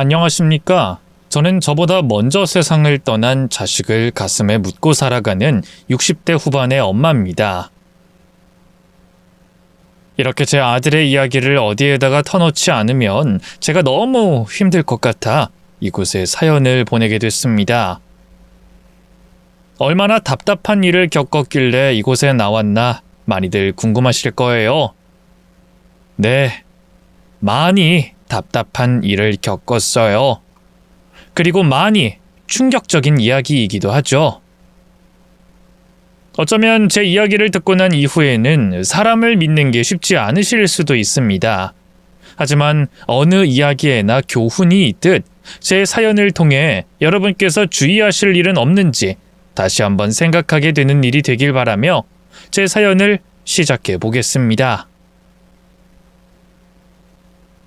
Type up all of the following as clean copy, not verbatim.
안녕하십니까? 저는 저보다 먼저 세상을 떠난 자식을 가슴에 묻고 살아가는 60대 후반의 엄마입니다. 이렇게 제 아들의 이야기를 어디에다가 터놓지 않으면 제가 너무 힘들 것 같아 이곳에 사연을 보내게 됐습니다. 얼마나 답답한 일을 겪었길래 이곳에 나왔나 많이들 궁금하실 거예요. 네, 많이 답답한 일을 겪었어요. 그리고 많이 충격적인 이야기이기도 하죠. 어쩌면 제 이야기를 듣고 난 이후에는 사람을 믿는 게 쉽지 않으실 수도 있습니다. 하지만 어느 이야기에나 교훈이 있듯 제 사연을 통해 여러분께서 주의하실 일은 없는지 다시 한번 생각하게 되는 일이 되길 바라며 제 사연을 시작해 보겠습니다.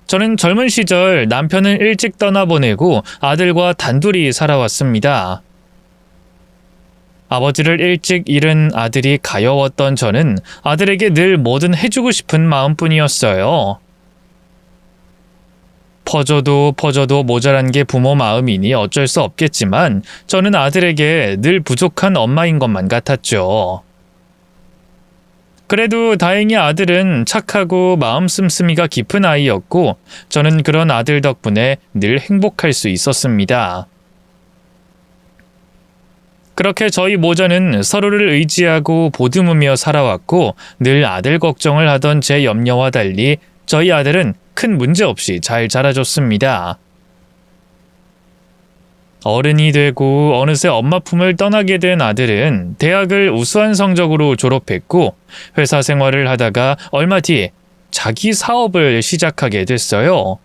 저는 젊은 시절 남편을 일찍 떠나보내고 아들과 단둘이 살아왔습니다. 아버지를 일찍 잃은 아들이 가여웠던 저는 아들에게 늘 뭐든 해주고 싶은 마음뿐이었어요. 퍼줘도 모자란 게 부모 마음이니 어쩔 수 없겠지만 저는 아들에게 늘 부족한 엄마인 것만 같았죠. 그래도 다행히 아들은 착하고 마음 씀씀이가 깊은 아이였고 저는 그런 아들 덕분에 늘 행복할 수 있었습니다. 그렇게 저희 모자는 서로를 의지하고 보듬으며 살아왔고 늘 아들 걱정을 하던 제 염려와 달리 저희 아들은 큰 문제 없이 잘 자라줬습니다. 어른이 되고 어느새 엄마 품을 떠나게 된 아들은 대학을 우수한 성적으로 졸업했고 회사 생활을 하다가 얼마 뒤 자기 사업을 시작하게 됐어요.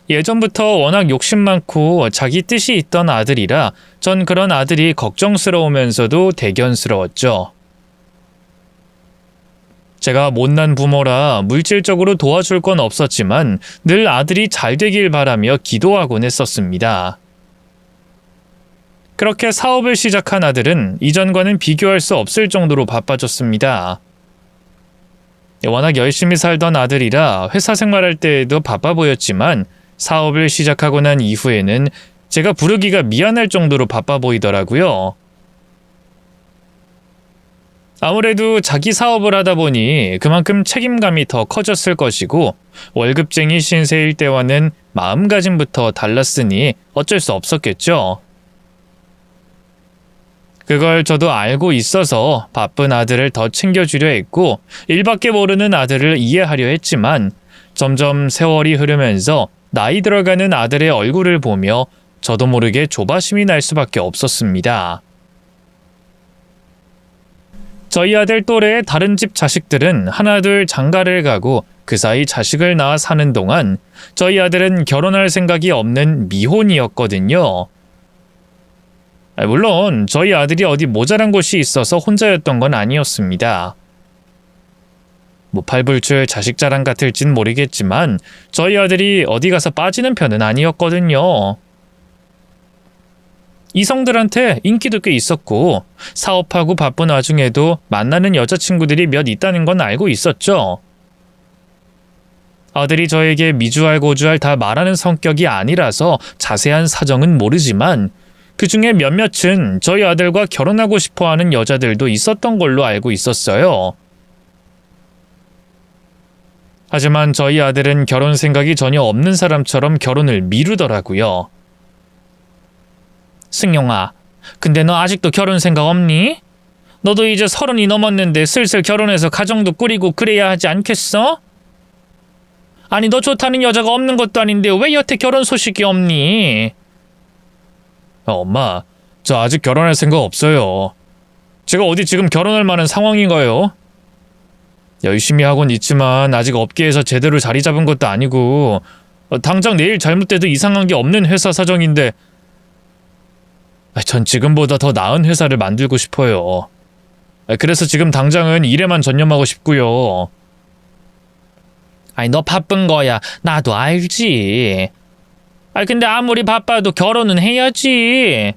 예전부터 워낙 욕심 많고 자기 뜻이 있던 아들이라 전 그런 아들이 걱정스러우면서도 대견스러웠죠. 제가 못난 부모라 물질적으로 도와줄 건 없었지만 늘 아들이 잘 되길 바라며 기도하곤 했었습니다. 그렇게 사업을 시작한 아들은 이전과는 비교할 수 없을 정도로 바빠졌습니다. 워낙 열심히 살던 아들이라 회사 생활할 때에도 바빠 보였지만 사업을 시작하고 난 이후에는 제가 부르기가 미안할 정도로 바빠 보이더라고요. 아무래도 자기 사업을 하다 보니 그만큼 책임감이 더 커졌을 것이고 월급쟁이 신세일 때와는 마음가짐부터 달랐으니 어쩔 수 없었겠죠. 그걸 저도 알고 있어서 바쁜 아들을 더 챙겨주려 했고 일밖에 모르는 아들을 이해하려 했지만 점점 세월이 흐르면서 나이 들어가는 아들의 얼굴을 보며 저도 모르게 조바심이 날 수밖에 없었습니다. 저희 아들 또래의 다른 집 자식들은 하나둘 장가를 가고 그 사이 자식을 낳아 사는 동안 저희 아들은 결혼할 생각이 없는 미혼이었거든요. 물론 저희 아들이 어디 모자란 곳이 있어서 혼자였던 건 아니었습니다. 팔불출 자식 자랑 같을진 모르겠지만 저희 아들이 어디 가서 빠지는 편은 아니었거든요. 이성들한테 인기도 꽤 있었고 사업하고 바쁜 와중에도 만나는 여자친구들이 몇 있다는 건 알고 있었죠. 아들이 저에게 미주알 고주알 다 말하는 성격이 아니라서 자세한 사정은 모르지만 그 중에 몇몇은 저희 아들과 결혼하고 싶어하는 여자들도 있었던 걸로 알고 있었어요. 하지만 저희 아들은 결혼 생각이 전혀 없는 사람처럼 결혼을 미루더라고요. 승용아, 근데 너 아직도 결혼 생각 없니? 너도 이제 30이 넘었는데 슬슬 결혼해서 가정도 꾸리고 그래야 하지 않겠어? 아니 너 좋다는 여자가 없는 것도 아닌데 왜 여태 결혼 소식이 없니? 엄마, 저 아직 결혼할 생각 없어요. 제가 어디 지금 결혼할 만한 상황인가요? 열심히 하곤 있지만 아직 업계에서 제대로 자리 잡은 것도 아니고 당장 내일 잘못돼도 이상한 게 없는 회사 사정인데 전 지금보다 더 나은 회사를 만들고 싶어요. 그래서 지금 당장은 일에만 전념하고 싶고요. 아니 너 바쁜 거야. 나도 알지. 근데 아무리 바빠도 결혼은 해야지.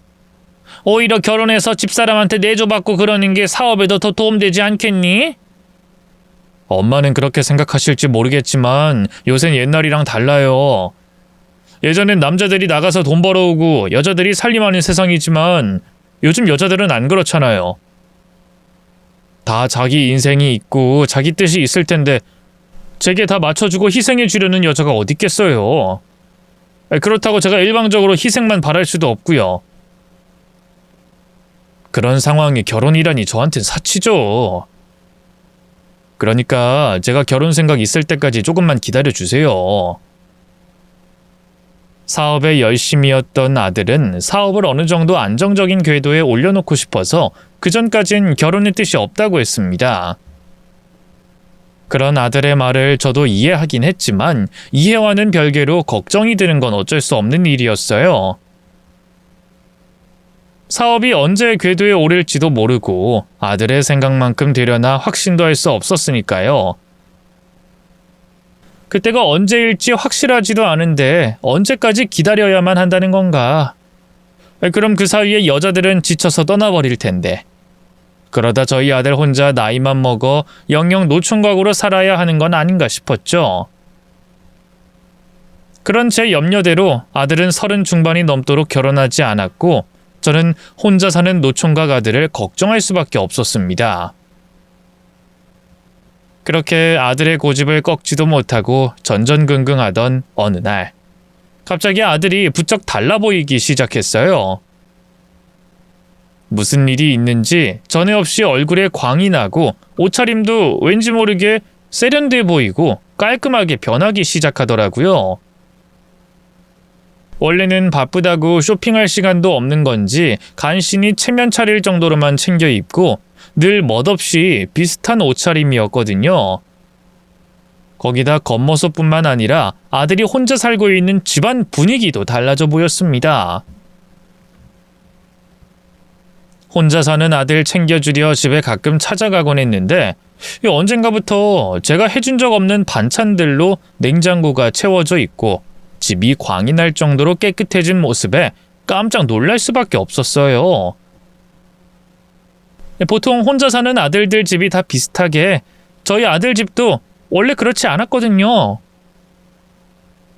오히려 결혼해서 집사람한테 내조받고 그러는 게 사업에도 더 도움되지 않겠니? 엄마는 그렇게 생각하실지 모르겠지만 요샌 옛날이랑 달라요. 예전엔 남자들이 나가서 돈 벌어오고 여자들이 살림하는 세상이지만 요즘 여자들은 안 그렇잖아요. 다 자기 인생이 있고 자기 뜻이 있을 텐데 제게 다 맞춰주고 희생해 주려는 여자가 어디 있겠어요. 그렇다고 제가 일방적으로 희생만 바랄 수도 없고요. 그런 상황에 결혼이라니 저한텐 사치죠. 그러니까 제가 결혼 생각 있을 때까지 조금만 기다려주세요. 사업에 열심이었던 아들은 사업을 어느 정도 안정적인 궤도에 올려놓고 싶어서 그전까진 결혼의 뜻이 없다고 했습니다. 그런 아들의 말을 저도 이해하긴 했지만 이해와는 별개로 걱정이 드는 건 어쩔 수 없는 일이었어요. 사업이 언제 궤도에 오를지도 모르고 아들의 생각만큼 되려나 확신도 할 수 없었으니까요. 그때가 언제일지 확실하지도 않은데 언제까지 기다려야만 한다는 건가? 그럼 그 사이에 여자들은 지쳐서 떠나버릴 텐데. 그러다 저희 아들 혼자 나이만 먹어 영영 노총각으로 살아야 하는 건 아닌가 싶었죠. 그런 제 염려대로 아들은 30 중반이 넘도록 결혼하지 않았고 저는 혼자 사는 노총각 아들을 걱정할 수밖에 없었습니다. 그렇게 아들의 고집을 꺾지도 못하고 전전긍긍하던 어느 날 갑자기 아들이 부쩍 달라 보이기 시작했어요. 무슨 일이 있는지 전에 없이 얼굴에 광이 나고 옷차림도 왠지 모르게 세련돼 보이고 깔끔하게 변하기 시작하더라고요. 원래는 바쁘다고 쇼핑할 시간도 없는 건지 간신히 체면 차릴 정도로만 챙겨 입고 늘 멋없이 비슷한 옷차림이었거든요. 거기다 겉모습뿐만 아니라 아들이 혼자 살고 있는 집안 분위기도 달라져 보였습니다. 혼자 사는 아들 챙겨주려 집에 가끔 찾아가곤 했는데 언젠가부터 제가 해준 적 없는 반찬들로 냉장고가 채워져 있고 집이 광이 날 정도로 깨끗해진 모습에 깜짝 놀랄 수밖에 없었어요. 보통 혼자 사는 아들들 집이 다 비슷하게 저희 아들 집도 원래 그렇지 않았거든요.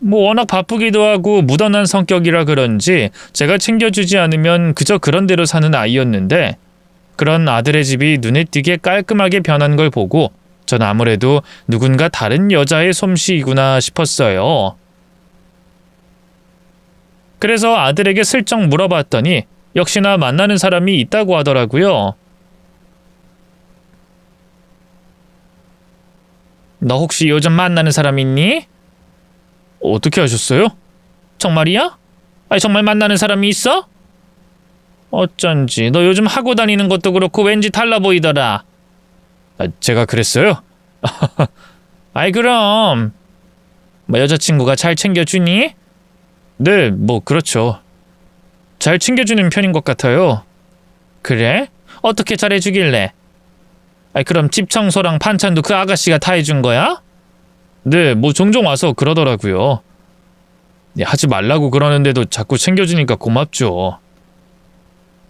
워낙 바쁘기도 하고 무던한 성격이라 그런지 제가 챙겨주지 않으면 그저 그런 대로 사는 아이였는데 그런 아들의 집이 눈에 띄게 깔끔하게 변한 걸 보고 전 아무래도 누군가 다른 여자의 솜씨이구나 싶었어요. 그래서 아들에게 슬쩍 물어봤더니 역시나 만나는 사람이 있다고 하더라고요. 너 혹시 요즘 만나는 사람 있니? 어떻게 하셨어요? 정말이야? 아니 정말 만나는 사람이 있어? 어쩐지 너 요즘 하고 다니는 것도 그렇고 왠지 달라 보이더라. 제가 그랬어요? 아이 그럼 여자친구가 잘 챙겨주니? 네, 그렇죠. 잘 챙겨주는 편인 것 같아요. 그래? 어떻게 잘해주길래? 그럼 집 청소랑 반찬도 그 아가씨가 다 해준 거야? 네, 종종 와서 그러더라고요. 하지 말라고 그러는데도 자꾸 챙겨주니까 고맙죠.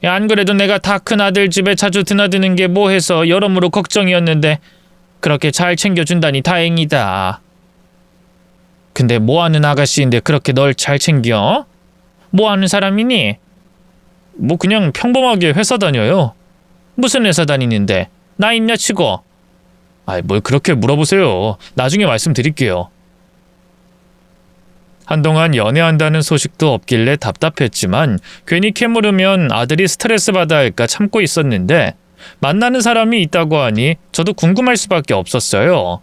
안 그래도 내가 다 큰 아들 집에 자주 드나드는 게 뭐해서 여러모로 걱정이었는데 그렇게 잘 챙겨준다니 다행이다. 근데 뭐하는 아가씨인데 그렇게 널 잘 챙겨? 뭐하는 사람이니? 그냥 평범하게 회사 다녀요. 무슨 회사 다니는데? 나 있냐 치고? 뭘 그렇게 물어보세요. 나중에 말씀드릴게요. 한동안 연애한다는 소식도 없길래 답답했지만 괜히 캐물으면 아들이 스트레스 받아 할까 참고 있었는데 만나는 사람이 있다고 하니 저도 궁금할 수밖에 없었어요.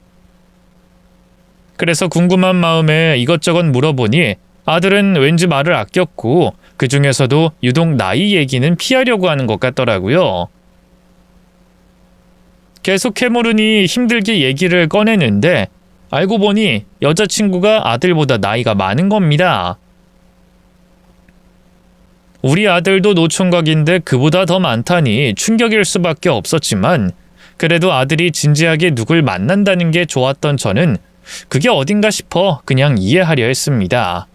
그래서 궁금한 마음에 이것저것 물어보니 아들은 왠지 말을 아꼈고 그 중에서도 유독 나이 얘기는 피하려고 하는 것 같더라고요. 계속 캐물으니 힘들게 얘기를 꺼내는데 알고 보니 여자친구가 아들보다 나이가 많은 겁니다. 우리 아들도 노총각인데 그보다 더 많다니 충격일 수밖에 없었지만 그래도 아들이 진지하게 누굴 만난다는 게 좋았던 저는 그게 어딘가 싶어 그냥 이해하려 했습니다.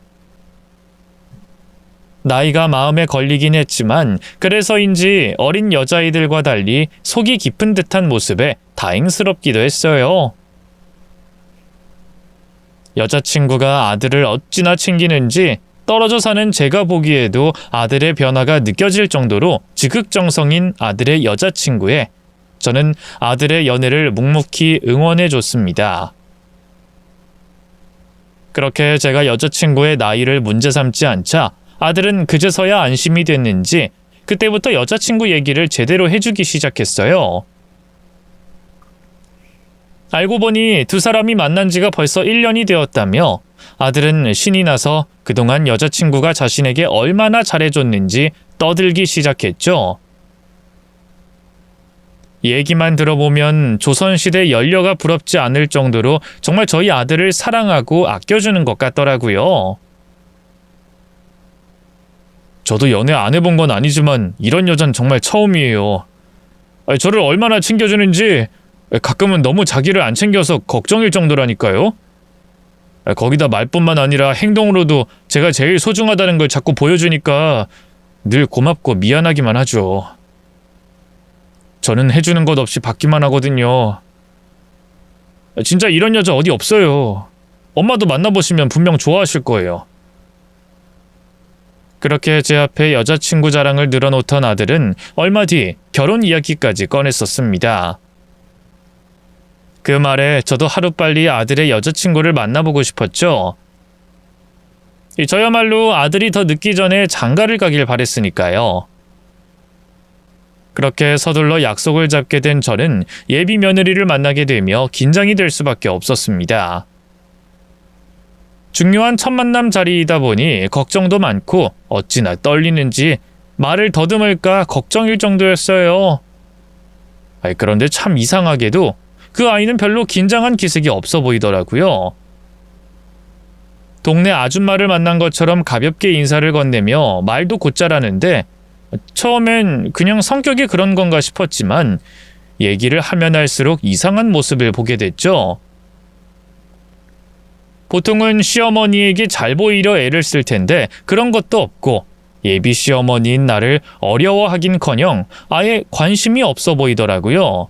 나이가 마음에 걸리긴 했지만 그래서인지 어린 여자아이들과 달리 속이 깊은 듯한 모습에 다행스럽기도 했어요. 여자친구가 아들을 어찌나 챙기는지 떨어져 사는 제가 보기에도 아들의 변화가 느껴질 정도로 지극정성인 아들의 여자친구에 저는 아들의 연애를 묵묵히 응원해줬습니다. 그렇게 제가 여자친구의 나이를 문제 삼지 않자 아들은 그제서야 안심이 됐는지 그때부터 여자친구 얘기를 제대로 해주기 시작했어요. 알고 보니 두 사람이 만난 지가 벌써 1년이 되었다며 아들은 신이 나서 그동안 여자친구가 자신에게 얼마나 잘해줬는지 떠들기 시작했죠. 얘기만 들어보면 조선시대 연려가 부럽지 않을 정도로 정말 저희 아들을 사랑하고 아껴주는 것 같더라고요. 저도 연애 안 해본 건 아니지만 이런 여잔 정말 처음이에요. 저를 얼마나 챙겨주는지 가끔은 너무 자기를 안 챙겨서 걱정일 정도라니까요. 거기다 말뿐만 아니라 행동으로도 제가 제일 소중하다는 걸 자꾸 보여주니까 늘 고맙고 미안하기만 하죠. 저는 해주는 것 없이 받기만 하거든요. 진짜 이런 여자 어디 없어요. 엄마도 만나보시면 분명 좋아하실 거예요. 그렇게 제 앞에 여자친구 자랑을 늘어놓던 아들은 얼마 뒤 결혼 이야기까지 꺼냈었습니다. 그 말에 저도 하루빨리 아들의 여자친구를 만나보고 싶었죠. 저야말로 아들이 더 늦기 전에 장가를 가길 바랬으니까요. 그렇게 서둘러 약속을 잡게 된 저는 예비 며느리를 만나게 되며 긴장이 될 수밖에 없었습니다. 중요한 첫 만남 자리이다 보니 걱정도 많고 어찌나 떨리는지 말을 더듬을까 걱정일 정도였어요. 그런데 참 이상하게도 그 아이는 별로 긴장한 기색이 없어 보이더라고요. 동네 아줌마를 만난 것처럼 가볍게 인사를 건네며 말도 곧잘하는데 처음엔 그냥 성격이 그런 건가 싶었지만 얘기를 하면 할수록 이상한 모습을 보게 됐죠. 보통은 시어머니에게 잘 보이려 애를 쓸 텐데 그런 것도 없고 예비 시어머니인 나를 어려워하긴커녕 아예 관심이 없어 보이더라고요.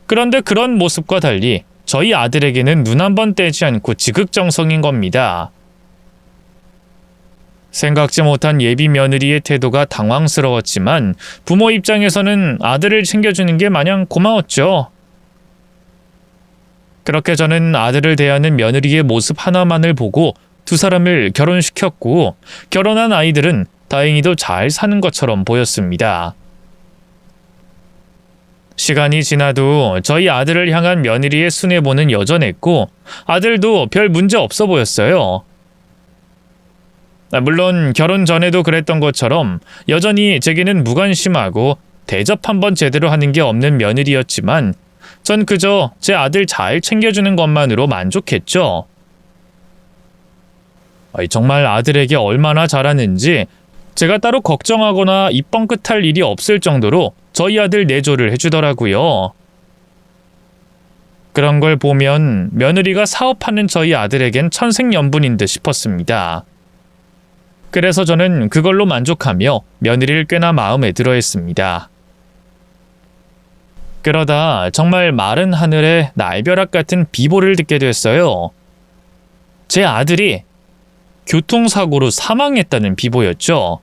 그런데 그런 모습과 달리 저희 아들에게는 눈 한 번 떼지 않고 지극정성인 겁니다. 생각지 못한 예비 며느리의 태도가 당황스러웠지만 부모 입장에서는 아들을 챙겨주는 게 마냥 고마웠죠. 그렇게 저는 아들을 대하는 며느리의 모습 하나만을 보고 두 사람을 결혼시켰고 결혼한 아이들은 다행히도 잘 사는 것처럼 보였습니다. 시간이 지나도 저희 아들을 향한 며느리의 순애보는 여전했고 아들도 별 문제 없어 보였어요. 물론 결혼 전에도 그랬던 것처럼 여전히 제게는 무관심하고 대접 한번 제대로 하는 게 없는 며느리였지만 전 그저 제 아들 잘 챙겨주는 것만으로 만족했죠. 정말 아들에게 얼마나 잘하는지 제가 따로 걱정하거나 입 뻥끗할 일이 없을 정도로 저희 아들 내조를 해주더라고요. 그런 걸 보면 며느리가 사업하는 저희 아들에겐 천생연분인 듯 싶었습니다. 그래서 저는 그걸로 만족하며 며느리를 꽤나 마음에 들어 했습니다. 그러다 정말 마른 하늘에 날벼락 같은 비보를 듣게 됐어요. 제 아들이 교통사고로 사망했다는 비보였죠.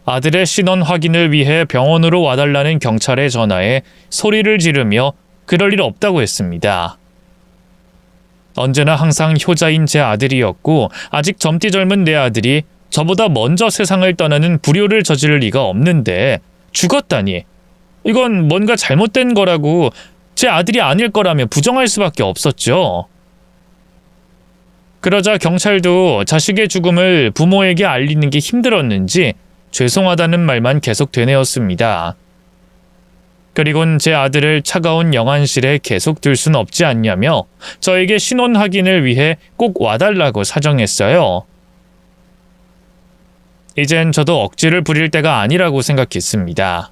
아들의 신원 확인을 위해 병원으로 와달라는 경찰에 전화해 소리를 지르며 그럴 일 없다고 했습니다. 언제나 항상 효자인 제 아들이었고 아직 젊디 젊은 내 아들이 저보다 먼저 세상을 떠나는 불효를 저지를 리가 없는데 죽었다니 이건 뭔가 잘못된 거라고 제 아들이 아닐 거라며 부정할 수밖에 없었죠. 그러자 경찰도 자식의 죽음을 부모에게 알리는 게 힘들었는지 죄송하다는 말만 계속 되뇌었습니다. 그리곤 제 아들을 차가운 영안실에 계속 둘 순 없지 않냐며 저에게 신원 확인을 위해 꼭 와달라고 사정했어요. 이젠 저도 억지를 부릴 때가 아니라고 생각했습니다.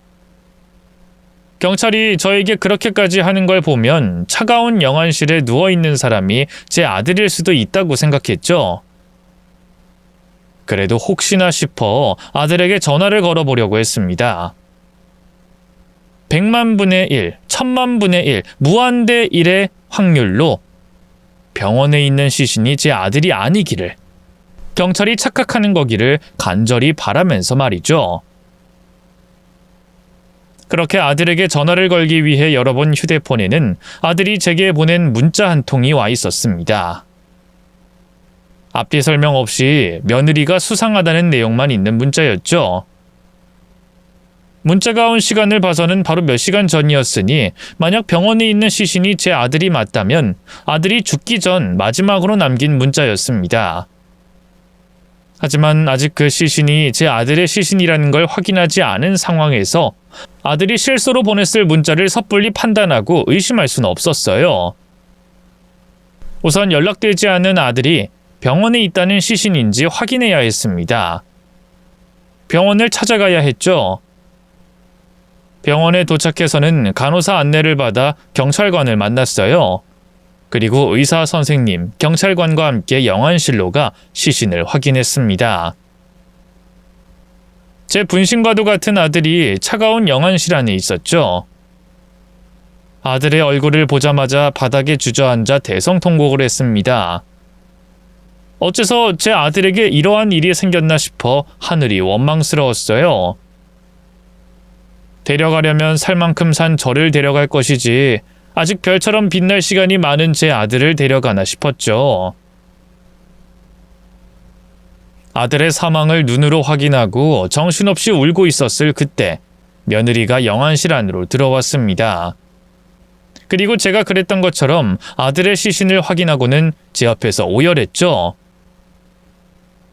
경찰이 저에게 그렇게까지 하는 걸 보면 차가운 영안실에 누워있는 사람이 제 아들일 수도 있다고 생각했죠. 그래도 혹시나 싶어 아들에게 전화를 걸어보려고 했습니다. 100만 분의 1, 1000만 분의 1, 무한대 1의 확률로 병원에 있는 시신이 제 아들이 아니기를, 경찰이 착각하는 거기를 간절히 바라면서 말이죠. 그렇게 아들에게 전화를 걸기 위해 열어본 휴대폰에는 아들이 제게 보낸 문자 한 통이 와 있었습니다. 앞뒤 설명 없이 며느리가 수상하다는 내용만 있는 문자였죠. 문자가 온 시간을 봐서는 바로 몇 시간 전이었으니 만약 병원에 있는 시신이 제 아들이 맞다면 아들이 죽기 전 마지막으로 남긴 문자였습니다. 하지만 아직 그 시신이 제 아들의 시신이라는 걸 확인하지 않은 상황에서 아들이 실수로 보냈을 문자를 섣불리 판단하고 의심할 수는 없었어요. 우선 연락되지 않은 아들이 병원에 있다는 시신인지 확인해야 했습니다. 병원을 찾아가야 했죠. 병원에 도착해서는 간호사 안내를 받아 경찰관을 만났어요. 그리고 의사 선생님, 경찰관과 함께 영안실로 가 시신을 확인했습니다. 제 분신과도 같은 아들이 차가운 영안실 안에 있었죠. 아들의 얼굴을 보자마자 바닥에 주저앉아 대성통곡을 했습니다. 어째서 제 아들에게 이러한 일이 생겼나 싶어 하늘이 원망스러웠어요. 데려가려면 살 만큼 산 저를 데려갈 것이지 아직 별처럼 빛날 시간이 많은 제 아들을 데려가나 싶었죠. 아들의 사망을 눈으로 확인하고 정신없이 울고 있었을 그때 며느리가 영안실 안으로 들어왔습니다. 그리고 제가 그랬던 것처럼 아들의 시신을 확인하고는 제 앞에서 오열했죠.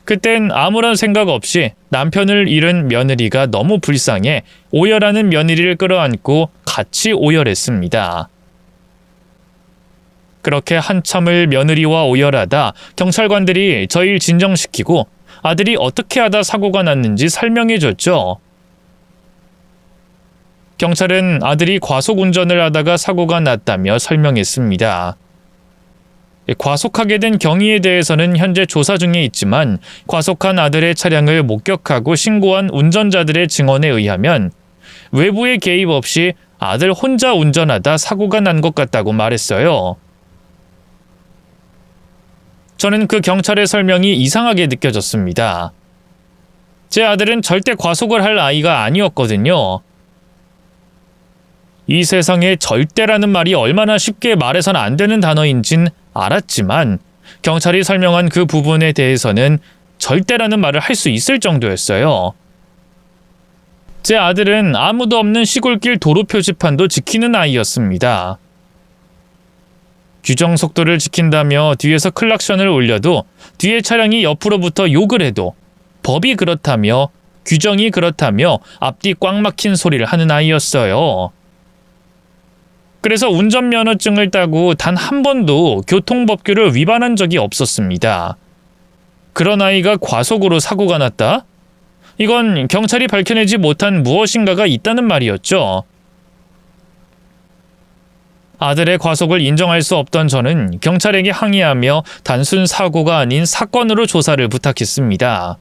그땐 아무런 생각 없이 남편을 잃은 며느리가 너무 불쌍해 오열하는 며느리를 끌어안고 같이 오열했습니다. 그렇게 한참을 며느리와 오열하다 경찰관들이 저희를 진정시키고 아들이 어떻게 하다 사고가 났는지 설명해줬죠. 경찰은 아들이 과속운전을 하다가 사고가 났다며 설명했습니다. 과속하게 된 경위에 대해서는 현재 조사 중에 있지만 과속한 아들의 차량을 목격하고 신고한 운전자들의 증언에 의하면 외부의 개입 없이 아들 혼자 운전하다 사고가 난 것 같다고 말했어요. 저는 그 경찰의 설명이 이상하게 느껴졌습니다. 제 아들은 절대 과속을 할 아이가 아니었거든요. 이 세상에 절대라는 말이 얼마나 쉽게 말해서는 안 되는 단어인진 알았지만 경찰이 설명한 그 부분에 대해서는 절대라는 말을 할 수 있을 정도였어요. 제 아들은 아무도 없는 시골길 도로 표지판도 지키는 아이였습니다. 규정 속도를 지킨다며 뒤에서 클락션을 울려도 뒤에 차량이 옆으로부터 욕을 해도 법이 그렇다며 규정이 그렇다며 앞뒤 꽉 막힌 소리를 하는 아이였어요. 그래서 운전면허증을 따고 단 한 번도 교통법규를 위반한 적이 없었습니다. 그런 아이가 과속으로 사고가 났다? 이건 경찰이 밝혀내지 못한 무엇인가가 있다는 말이었죠. 아들의 과속을 인정할 수 없던 저는 경찰에게 항의하며 단순 사고가 아닌 사건으로 조사를 부탁했습니다.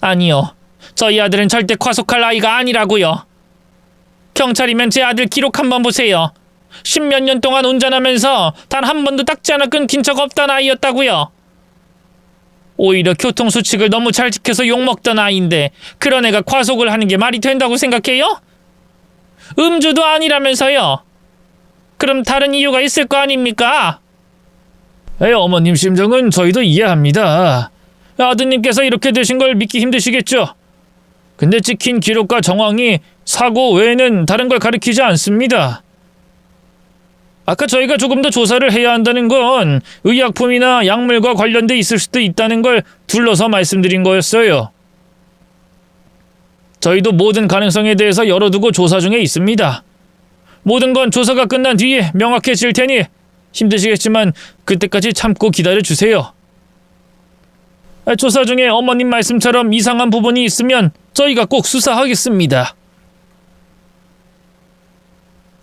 아니요. 저희 아들은 절대 과속할 아이가 아니라고요. 경찰이면 제 아들 기록 한번 보세요. 10몇 년 동안 운전하면서 단 한 번도 딱지 하나 끊긴 적 없던 아이였다고요. 오히려 교통수칙을 너무 잘 지켜서 욕먹던 아이인데 그런 애가 과속을 하는 게 말이 된다고 생각해요? 음주도 아니라면서요. 그럼 다른 이유가 있을 거 아닙니까? 어머님 심정은 저희도 이해합니다. 아드님께서 이렇게 되신 걸 믿기 힘드시겠죠? 근데 찍힌 기록과 정황이 사고 외에는 다른 걸 가리키지 않습니다. 아까 저희가 조금 더 조사를 해야 한다는 건 의약품이나 약물과 관련돼 있을 수도 있다는 걸 둘러서 말씀드린 거였어요. 저희도 모든 가능성에 대해서 열어두고 조사 중에 있습니다. 모든 건 조사가 끝난 뒤에 명확해질 테니 힘드시겠지만 그때까지 참고 기다려주세요. 조사 중에 어머님 말씀처럼 이상한 부분이 있으면 저희가 꼭 수사하겠습니다.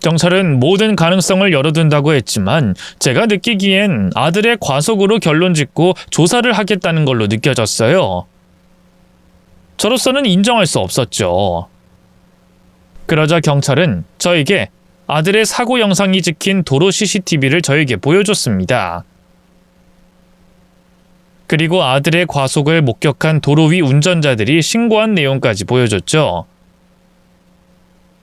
경찰은 모든 가능성을 열어둔다고 했지만 제가 느끼기엔 아들의 과속으로 결론 짓고 조사를 하겠다는 걸로 느껴졌어요. 저로서는 인정할 수 없었죠. 그러자 경찰은 저에게 아들의 사고 영상이 찍힌 도로 CCTV를 저에게 보여줬습니다. 그리고 아들의 과속을 목격한 도로 위 운전자들이 신고한 내용까지 보여줬죠.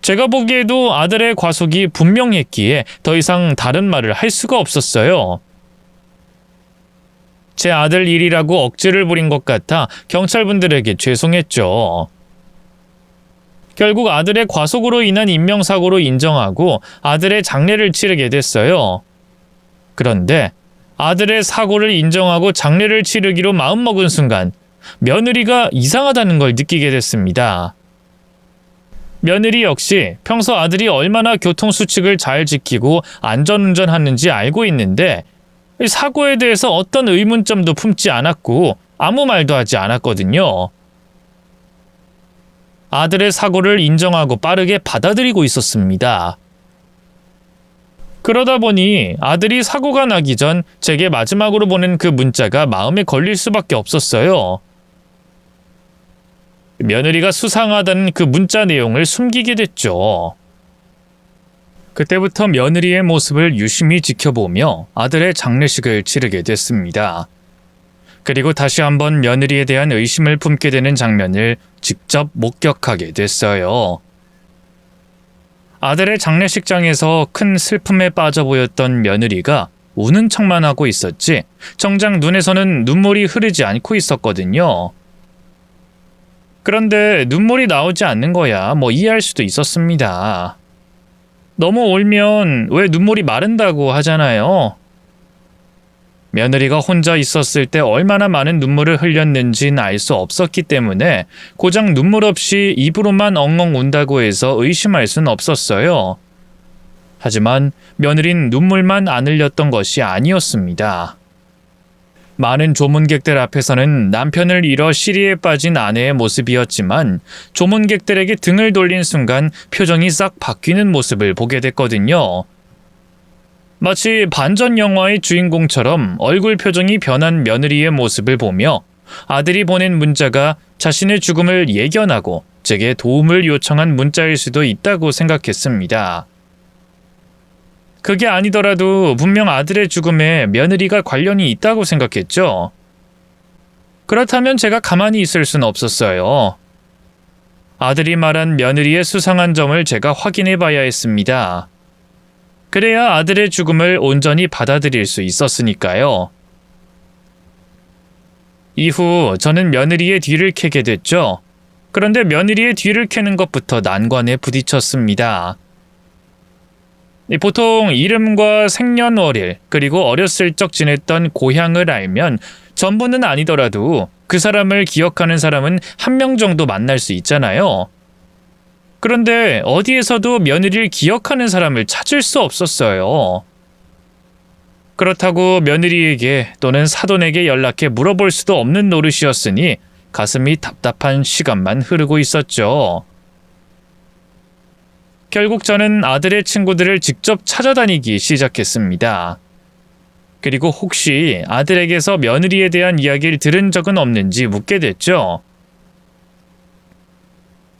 제가 보기에도 아들의 과속이 분명했기에 더 이상 다른 말을 할 수가 없었어요. 제 아들 일이라고 억지를 부린 것 같아 경찰분들에게 죄송했죠. 결국 아들의 과속으로 인한 인명사고로 인정하고 아들의 장례를 치르게 됐어요. 그런데 아들의 사고를 인정하고 장례를 치르기로 마음먹은 순간 며느리가 이상하다는 걸 느끼게 됐습니다. 며느리 역시 평소 아들이 얼마나 교통수칙을 잘 지키고 안전운전하는지 알고 있는데 사고에 대해서 어떤 의문점도 품지 않았고 아무 말도 하지 않았거든요. 아들의 사고를 인정하고 빠르게 받아들이고 있었습니다. 그러다 보니 아들이 사고가 나기 전 제게 마지막으로 보낸 그 문자가 마음에 걸릴 수밖에 없었어요. 며느리가 수상하다는 그 문자 내용을 숨기게 됐죠. 그때부터 며느리의 모습을 유심히 지켜보며 아들의 장례식을 치르게 됐습니다. 그리고 다시 한번 며느리에 대한 의심을 품게 되는 장면을 직접 목격하게 됐어요. 아들의 장례식장에서 큰 슬픔에 빠져 보였던 며느리가 우는 척만 하고 있었지 정작 눈에서는 눈물이 흐르지 않고 있었거든요. 그런데 눈물이 나오지 않는 거야 이해할 수도 있었습니다. 너무 울면 왜 눈물이 마른다고 하잖아요. 며느리가 혼자 있었을 때 얼마나 많은 눈물을 흘렸는지는 알 수 없었기 때문에 고작 눈물 없이 입으로만 엉엉 운다고 해서 의심할 순 없었어요. 하지만 며느린 눈물만 안 흘렸던 것이 아니었습니다. 많은 조문객들 앞에서는 남편을 잃어 시리에 빠진 아내의 모습이었지만 조문객들에게 등을 돌린 순간 표정이 싹 바뀌는 모습을 보게 됐거든요. 마치 반전 영화의 주인공처럼 얼굴 표정이 변한 며느리의 모습을 보며 아들이 보낸 문자가 자신의 죽음을 예견하고 제게 도움을 요청한 문자일 수도 있다고 생각했습니다. 그게 아니더라도 분명 아들의 죽음에 며느리가 관련이 있다고 생각했죠. 그렇다면 제가 가만히 있을 순 없었어요. 아들이 말한 며느리의 수상한 점을 제가 확인해 봐야 했습니다. 그래야 아들의 죽음을 온전히 받아들일 수 있었으니까요. 이후 저는 며느리의 뒤를 캐게 됐죠. 그런데 며느리의 뒤를 캐는 것부터 난관에 부딪혔습니다. 보통 이름과 생년월일 그리고 어렸을 적 지냈던 고향을 알면 전부는 아니더라도 그 사람을 기억하는 사람은 한 명 정도 만날 수 있잖아요. 그런데 어디에서도 며느리를 기억하는 사람을 찾을 수 없었어요. 그렇다고 며느리에게 또는 사돈에게 연락해 물어볼 수도 없는 노릇이었으니 가슴이 답답한 시간만 흐르고 있었죠. 결국 저는 아들의 친구들을 직접 찾아다니기 시작했습니다. 그리고 혹시 아들에게서 며느리에 대한 이야기를 들은 적은 없는지 묻게 됐죠.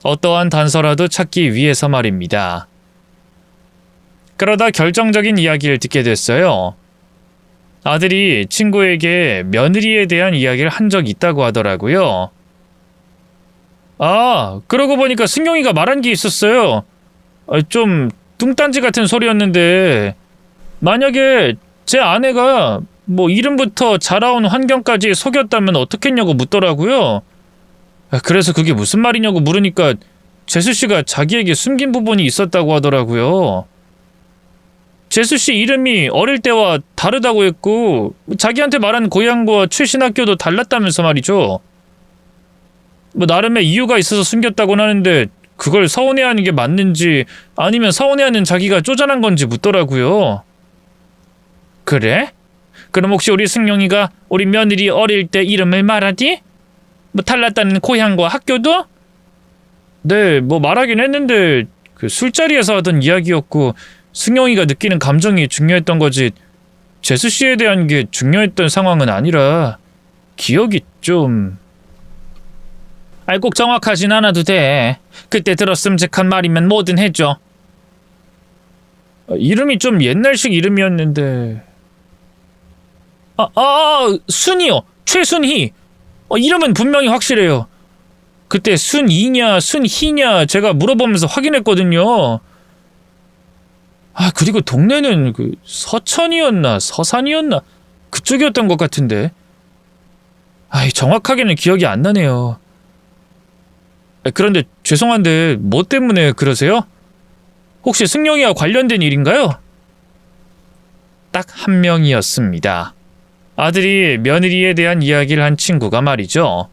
어떠한 단서라도 찾기 위해서 말입니다. 그러다 결정적인 이야기를 듣게 됐어요. 아들이 친구에게 며느리에 대한 이야기를 한 적이 있다고 하더라고요. 아, 그러고 보니까 승용이가 말한 게 있었어요. 좀 뚱딴지 같은 소리였는데 만약에 제 아내가 이름부터 자라온 환경까지 속였다면 어떻겠냐고 묻더라고요. 그래서 그게 무슨 말이냐고 물으니까 재수씨가 자기에게 숨긴 부분이 있었다고 하더라고요. 재수씨 이름이 어릴 때와 다르다고 했고 자기한테 말한 고향과 출신 학교도 달랐다면서 말이죠. 나름의 이유가 있어서 숨겼다고는 하는데 그걸 서운해하는 게 맞는지 아니면 서운해하는 자기가 쪼잔한 건지 묻더라고요. 그래? 그럼 혹시 우리 승용이가 우리 며느리 어릴 때 이름을 말하디? 달랐다는 고향과 학교도? 네, 말하긴 했는데 그 술자리에서 하던 이야기였고 승용이가 느끼는 감정이 중요했던 거지 재수씨에 대한 게 중요했던 상황은 아니라 기억이 좀... 꼭 정확하진 않아도 돼. 그때 들었음직한 말이면 뭐든 해줘. 이름이 좀 옛날식 이름이었는데. 순이요. 최순희. 이름은 분명히 확실해요. 그때 순이냐 순희냐 제가 물어보면서 확인했거든요. 그리고 동네는 서천이었나 서산이었나 그쪽이었던 것 같은데. 정확하게는 기억이 안 나네요. 그런데 죄송한데 뭐 때문에 그러세요? 혹시 승용이와 관련된 일인가요? 딱 한 명이었습니다. 아들이 며느리에 대한 이야기를 한 친구가 말이죠.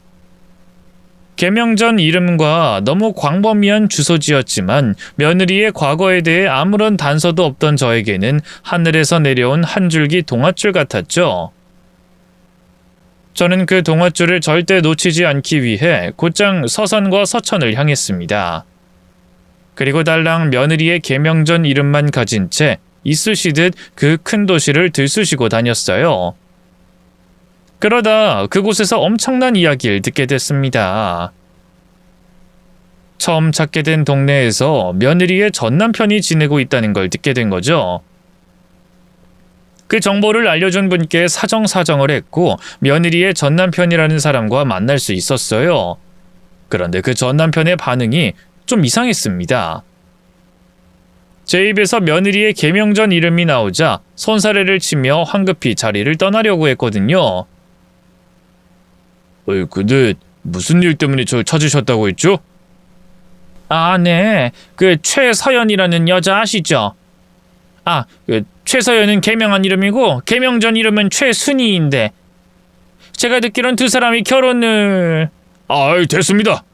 개명 전 이름과 너무 광범위한 주소지였지만 며느리의 과거에 대해 아무런 단서도 없던 저에게는 하늘에서 내려온 한 줄기 동아줄 같았죠. 저는 그 동아줄을 절대 놓치지 않기 위해 곧장 서산과 서천을 향했습니다. 그리고 달랑 며느리의 개명 전 이름만 가진 채 이쑤시듯 그 큰 도시를 들쑤시고 다녔어요. 그러다 그곳에서 엄청난 이야기를 듣게 됐습니다. 처음 찾게 된 동네에서 며느리의 전 남편이 지내고 있다는 걸 듣게 된 거죠. 그 정보를 알려준 분께 사정사정을 했고 며느리의 전 남편이라는 사람과 만날 수 있었어요. 그런데 그 전 남편의 반응이 좀 이상했습니다. 제 입에서 며느리의 개명 전 이름이 나오자 손사래를 치며 황급히 자리를 떠나려고 했거든요. 근데 무슨 일 때문에 저 찾으셨다고 했죠? 네. 그 최서연이라는 여자 아시죠? 최서연은 개명한 이름이고 개명 전 이름은 최순희인데 제가 듣기론 두 사람이 결혼을... 됐습니다.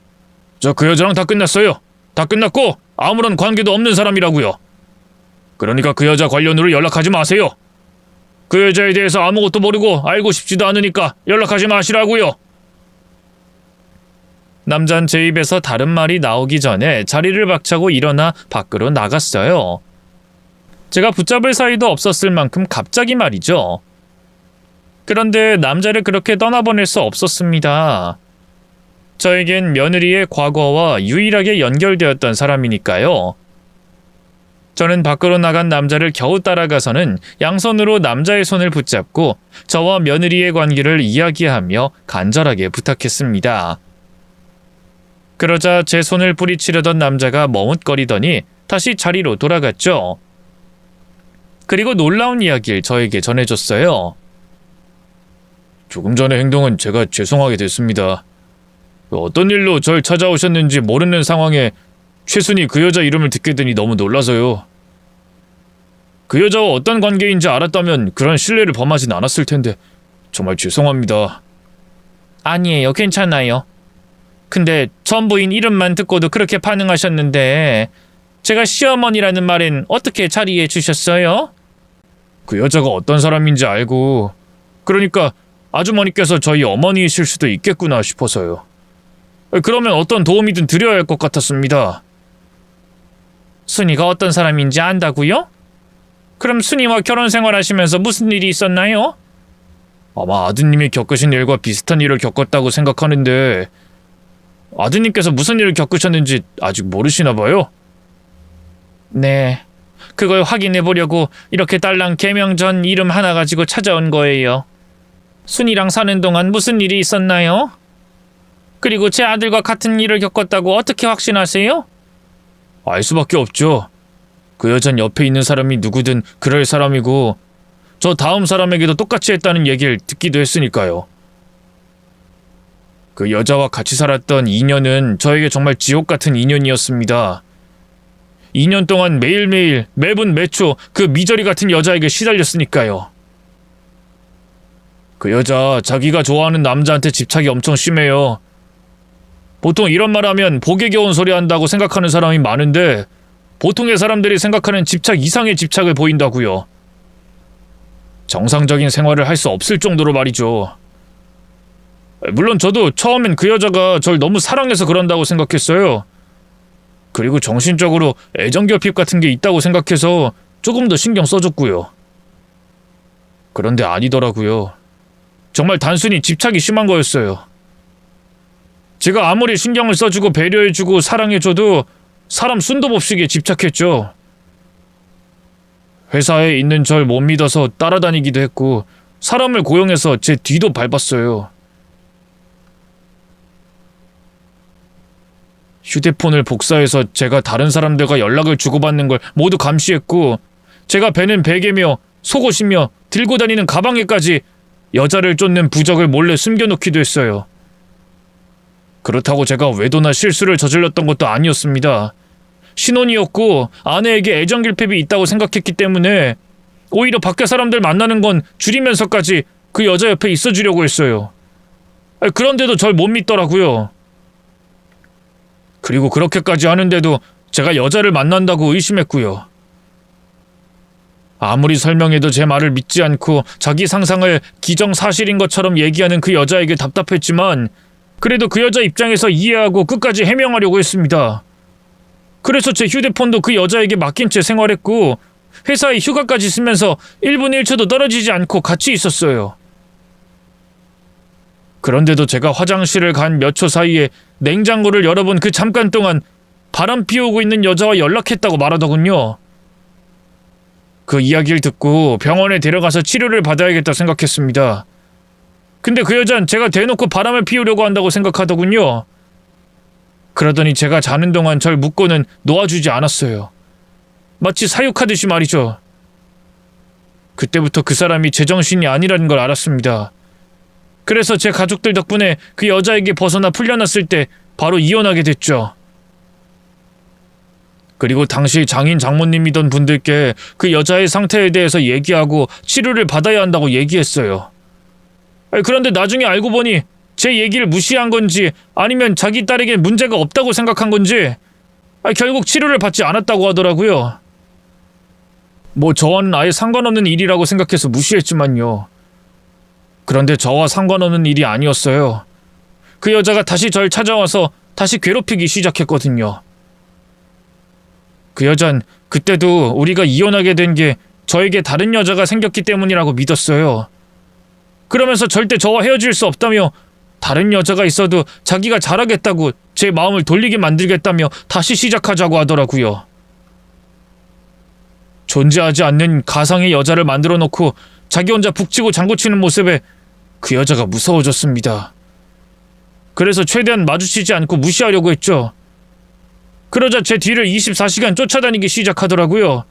저 그 여자랑 다 끝났어요. 다 끝났고 아무런 관계도 없는 사람이라고요. 그러니까 그 여자 관련으로 연락하지 마세요. 그 여자에 대해서 아무것도 모르고 알고 싶지도 않으니까 연락하지 마시라고요. 남잔 제 입에서 다른 말이 나오기 전에 자리를 박차고 일어나 밖으로 나갔어요. 제가 붙잡을 사이도 없었을 만큼 갑자기 말이죠. 그런데 남자를 그렇게 떠나보낼 수 없었습니다. 저에겐 며느리의 과거와 유일하게 연결되었던 사람이니까요. 저는 밖으로 나간 남자를 겨우 따라가서는 양손으로 남자의 손을 붙잡고 저와 며느리의 관계를 이야기하며 간절하게 부탁했습니다. 그러자 제 손을 뿌리치려던 남자가 머뭇거리더니 다시 자리로 돌아갔죠. 그리고 놀라운 이야기를 저에게 전해줬어요. 조금 전의 행동은 제가 죄송하게 됐습니다. 어떤 일로 절 찾아오셨는지 모르는 상황에 최순이 그 여자 이름을 듣게 되니 너무 놀라서요. 그 여자와 어떤 관계인지 알았다면 그런 신뢰를 범하진 않았을 텐데 정말 죄송합니다. 아니에요. 괜찮아요. 근데 전 부인 이름만 듣고도 그렇게 반응하셨는데 제가 시어머니라는 말엔 어떻게 자리해 주셨어요? 그 여자가 어떤 사람인지 알고 그러니까 아주머니께서 저희 어머니이실 수도 있겠구나 싶어서요. 그러면 어떤 도움이든 드려야 할 것 같았습니다. 순이가 어떤 사람인지 안다고요? 그럼 순이와 결혼 생활하시면서 무슨 일이 있었나요? 아마 아드님이 겪으신 일과 비슷한 일을 겪었다고 생각하는데 아드님께서 무슨 일을 겪으셨는지 아직 모르시나 봐요? 네, 그걸 확인해 보려고 이렇게 딸랑 개명 전 이름 하나 가지고 찾아온 거예요. 순이랑 사는 동안 무슨 일이 있었나요? 그리고 제 아들과 같은 일을 겪었다고 어떻게 확신하세요? 알 수밖에 없죠. 그 여잔 옆에 있는 사람이 누구든 그럴 사람이고 저 다음 사람에게도 똑같이 했다는 얘기를 듣기도 했으니까요. 그 여자와 같이 살았던 2년은 저에게 정말 지옥 같은 2년이었습니다. 2년 동안 매일매일 매분 매초 그 미저리 같은 여자에게 시달렸으니까요. 그 여자 자기가 좋아하는 남자한테 집착이 엄청 심해요. 보통 이런 말 하면 복에 겨운 소리 한다고 생각하는 사람이 많은데 보통의 사람들이 생각하는 집착 이상의 집착을 보인다고요. 정상적인 생활을 할 수 없을 정도로 말이죠. 물론 저도 처음엔 그 여자가 절 너무 사랑해서 그런다고 생각했어요. 그리고 정신적으로 애정결핍 같은 게 있다고 생각해서 조금 더 신경 써줬고요. 그런데 아니더라고요. 정말 단순히 집착이 심한 거였어요. 제가 아무리 신경을 써주고 배려해주고 사랑해줘도 사람 순도법식에 집착했죠. 회사에 있는 절 못 믿어서 따라다니기도 했고 사람을 고용해서 제 뒤도 밟았어요. 휴대폰을 복사해서 제가 다른 사람들과 연락을 주고받는 걸 모두 감시했고 제가 베는 베개며 속옷이며 들고 다니는 가방에까지 여자를 쫓는 부적을 몰래 숨겨놓기도 했어요. 그렇다고 제가 외도나 실수를 저질렀던 것도 아니었습니다. 신혼이었고 아내에게 애정결핍이 있다고 생각했기 때문에 오히려 밖에 사람들 만나는 건 줄이면서까지 그 여자 옆에 있어주려고 했어요. 그런데도 절 못 믿더라고요. 그리고 그렇게까지 하는데도 제가 여자를 만난다고 의심했고요. 아무리 설명해도 제 말을 믿지 않고 자기 상상을 기정사실인 것처럼 얘기하는 그 여자에게 답답했지만 그래도 그 여자 입장에서 이해하고 끝까지 해명하려고 했습니다. 그래서 제 휴대폰도 그 여자에게 맡긴 채 생활했고 회사에 휴가까지 쓰면서 1분 1초도 떨어지지 않고 같이 있었어요. 그런데도 제가 화장실을 간 몇 초 사이에 냉장고를 열어본 그 잠깐 동안 바람 피우고 있는 여자와 연락했다고 말하더군요. 그 이야기를 듣고 병원에 데려가서 치료를 받아야겠다 생각했습니다. 근데 그 여잔 제가 대놓고 바람을 피우려고 한다고 생각하더군요. 그러더니 제가 자는 동안 절 묶고는 놓아주지 않았어요. 마치 사육하듯이 말이죠. 그때부터 그 사람이 제정신이 아니라는 걸 알았습니다. 그래서 제 가족들 덕분에 그 여자에게 벗어나 풀려났을 때 바로 이혼하게 됐죠. 그리고 당시 장인 장모님이던 분들께 그 여자의 상태에 대해서 얘기하고 치료를 받아야 한다고 얘기했어요. 그런데 나중에 알고 보니 제 얘기를 무시한 건지 아니면 자기 딸에게 문제가 없다고 생각한 건지 결국 치료를 받지 않았다고 하더라고요. 뭐 저와는 아예 상관없는 일이라고 생각해서 무시했지만요. 그런데 저와 상관없는 일이 아니었어요. 그 여자가 다시 절 찾아와서 다시 괴롭히기 시작했거든요. 그 여잔 그때도 우리가 이혼하게 된 게 저에게 다른 여자가 생겼기 때문이라고 믿었어요. 그러면서 절대 저와 헤어질 수 없다며 다른 여자가 있어도 자기가 잘하겠다고 제 마음을 돌리게 만들겠다며 다시 시작하자고 하더라고요. 존재하지 않는 가상의 여자를 만들어 놓고 자기 혼자 북치고 장구치는 모습에 그 여자가 무서워졌습니다. 그래서 최대한 마주치지 않고 무시하려고 했죠. 그러자 제 뒤를 24시간 쫓아다니기 시작하더라고요.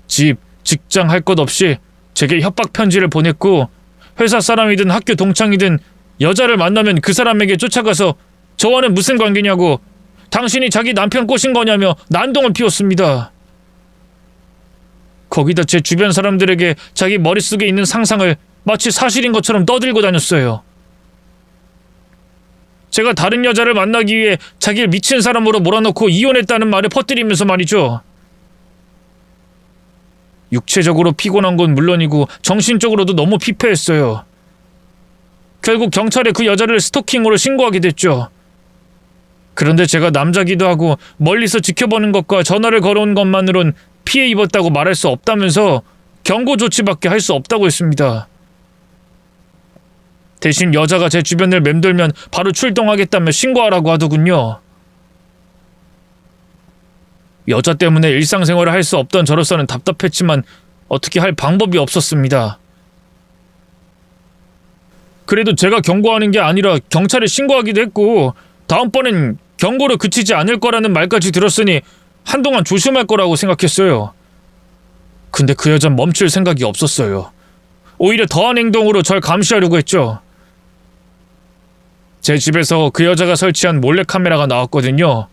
집, 직장 할 것 없이 제게 협박 편지를 보냈고 회사 사람이든 학교 동창이든 여자를 만나면 그 사람에게 쫓아가서 저와는 무슨 관계냐고 당신이 자기 남편 꼬신 거냐며 난동을 피웠습니다. 거기다 제 주변 사람들에게 자기 머릿속에 있는 상상을 마치 사실인 것처럼 떠들고 다녔어요. 제가 다른 여자를 만나기 위해 자기를 미친 사람으로 몰아넣고 이혼했다는 말을 퍼뜨리면서 말이죠. 육체적으로 피곤한 건 물론이고 정신적으로도 너무 피폐했어요. 결국 경찰에 그 여자를 스토킹으로 신고하게 됐죠. 그런데 제가 남자기도 하고 멀리서 지켜보는 것과 전화를 걸어온 것만으론 피해 입었다고 말할 수 없다면서 경고 조치밖에 할 수 없다고 했습니다. 대신 여자가 제 주변을 맴돌면 바로 출동하겠다며 신고하라고 하더군요. 여자 때문에 일상생활을 할 수 없던 저로서는 답답했지만 어떻게 할 방법이 없었습니다. 그래도 제가 경고하는 게 아니라 경찰에 신고하기도 했고 다음번엔 경고로 그치지 않을 거라는 말까지 들었으니 한동안 조심할 거라고 생각했어요. 근데 그 여잔 멈출 생각이 없었어요. 오히려 더한 행동으로 절 감시하려고 했죠. 제 집에서 그 여자가 설치한 몰래카메라가 나왔거든요.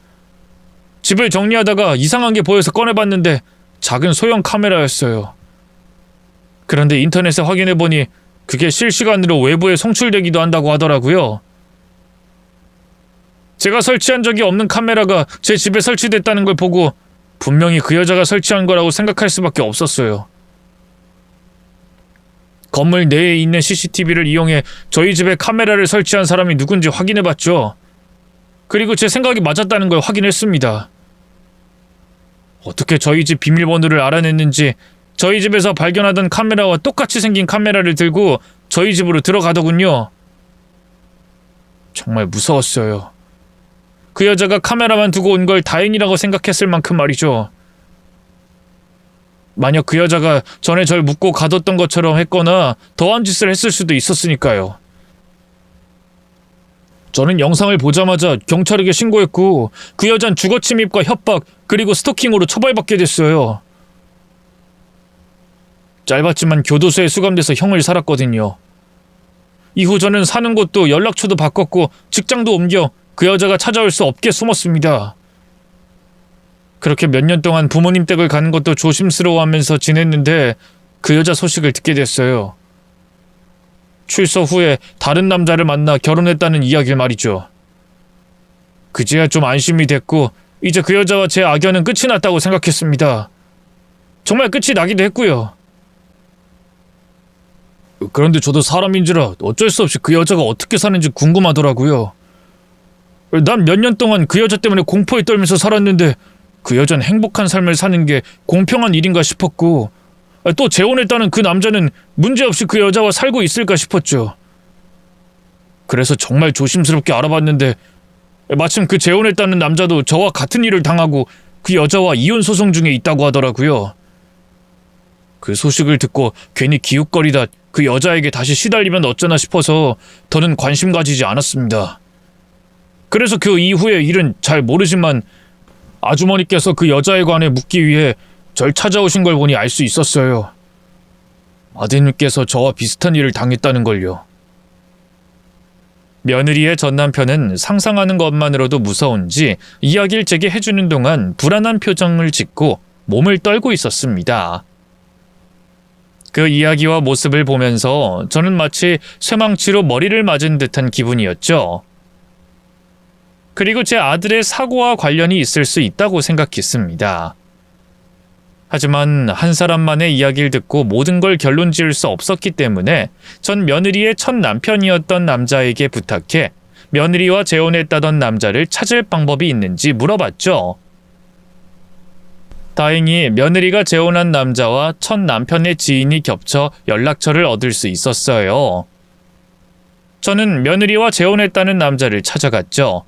집을 정리하다가 이상한 게 보여서 꺼내봤는데 작은 소형 카메라였어요. 그런데 인터넷에 확인해보니 그게 실시간으로 외부에 송출되기도 한다고 하더라고요. 제가 설치한 적이 없는 카메라가 제 집에 설치됐다는 걸 보고 분명히 그 여자가 설치한 거라고 생각할 수밖에 없었어요. 건물 내에 있는 CCTV를 이용해 저희 집에 카메라를 설치한 사람이 누군지 확인해봤죠. 그리고 제 생각이 맞았다는 걸 확인했습니다. 어떻게 저희 집 비밀번호를 알아냈는지 저희 집에서 발견하던 카메라와 똑같이 생긴 카메라를 들고 저희 집으로 들어가더군요. 정말 무서웠어요. 그 여자가 카메라만 두고 온 걸 다행이라고 생각했을 만큼 말이죠. 만약 그 여자가 전에 절 묻고 가뒀던 것처럼 했거나 더한 짓을 했을 수도 있었으니까요. 저는 영상을 보자마자 경찰에게 신고했고 그 여잔 주거침입과 협박 그리고 스토킹으로 처벌받게 됐어요. 짧았지만 교도소에 수감돼서 형을 살았거든요. 이후 저는 사는 곳도 연락처도 바꿨고 직장도 옮겨 그 여자가 찾아올 수 없게 숨었습니다. 그렇게 몇 년 동안 부모님 댁을 가는 것도 조심스러워하면서 지냈는데 그 여자 소식을 듣게 됐어요. 출소 후에 다른 남자를 만나 결혼했다는 이야기를 말이죠. 그제야 좀 안심이 됐고 이제 그 여자와 제 악연은 끝이 났다고 생각했습니다. 정말 끝이 나기도 했고요. 그런데 저도 사람인지라 어쩔 수 없이 그 여자가 어떻게 사는지 궁금하더라고요. 난 몇 년 동안 그 여자 때문에 공포에 떨면서 살았는데 그 여자는 행복한 삶을 사는 게 공평한 일인가 싶었고 또 재혼했다는 그 남자는 문제없이 그 여자와 살고 있을까 싶었죠. 그래서 정말 조심스럽게 알아봤는데 마침 그 재혼했다는 남자도 저와 같은 일을 당하고 그 여자와 이혼 소송 중에 있다고 하더라고요. 그 소식을 듣고 괜히 기웃거리다 그 여자에게 다시 시달리면 어쩌나 싶어서 더는 관심 가지지 않았습니다. 그래서 그 이후의 일은 잘 모르지만 아주머니께서 그 여자에 관해 묻기 위해 절 찾아오신 걸 보니 알 수 있었어요. 아드님께서 저와 비슷한 일을 당했다는 걸요. 며느리의 전 남편은 상상하는 것만으로도 무서운지 이야기를 제게 해주는 동안 불안한 표정을 짓고 몸을 떨고 있었습니다. 그 이야기와 모습을 보면서 저는 마치 쇠망치로 머리를 맞은 듯한 기분이었죠. 그리고 제 아들의 사고와 관련이 있을 수 있다고 생각했습니다. 하지만 한 사람만의 이야기를 듣고 모든 걸 결론 지을 수 없었기 때문에 전 며느리의 첫 남편이었던 남자에게 부탁해 며느리와 재혼했다던 남자를 찾을 방법이 있는지 물어봤죠. 다행히 며느리가 재혼한 남자와 첫 남편의 지인이 겹쳐 연락처를 얻을 수 있었어요. 저는 며느리와 재혼했다는 남자를 찾아갔죠.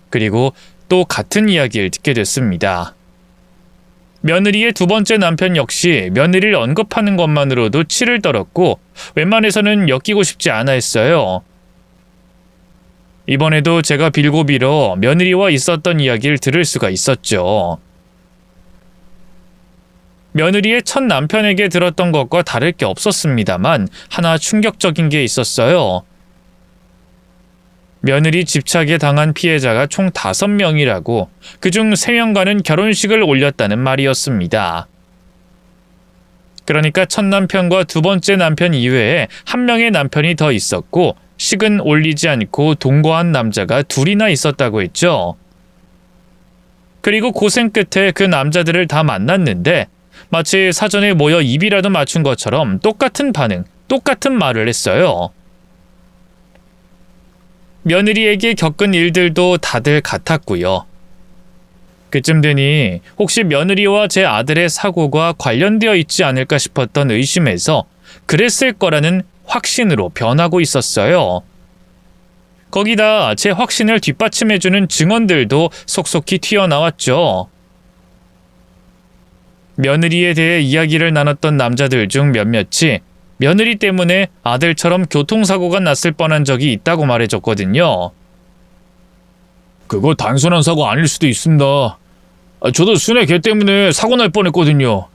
그리고 또 같은 이야기를 듣게 됐습니다. 며느리의 두 번째 남편 역시 며느리를 언급하는 것만으로도 치를 떨었고 웬만해서는 엮이고 싶지 않아 했어요. 이번에도 제가 빌고 빌어 며느리와 있었던 이야기를 들을 수가 있었죠. 며느리의 첫 남편에게 들었던 것과 다를 게 없었습니다만 하나 충격적인 게 있었어요. 며느리 집착에 당한 피해자가 총 5명이라고 그중 3명과는 결혼식을 올렸다는 말이었습니다. 그러니까 첫 남편과 두 번째 남편 이외에 한 명의 남편이 더 있었고 식은 올리지 않고 동거한 남자가 2이나 있었다고 했죠. 그리고 고생 끝에 그 남자들을 다 만났는데 마치 사전에 모여 입이라도 맞춘 것처럼 똑같은 반응, 똑같은 말을 했어요. 며느리에게 겪은 일들도 다들 같았고요. 그쯤 되니 혹시 며느리와 제 아들의 사고가 관련되어 있지 않을까 싶었던 의심에서 그랬을 거라는 확신으로 변하고 있었어요. 거기다 제 확신을 뒷받침해주는 증언들도 속속히 튀어나왔죠. 며느리에 대해 이야기를 나눴던 남자들 중 몇몇이 며느리 때문에 아들처럼 교통사고가 났을 뻔한 적이 있다고 말해줬거든요. 그거 단순한 사고 아닐 수도 있습니다. 저도 순애 개 때문에 사고 날 뻔했거든요.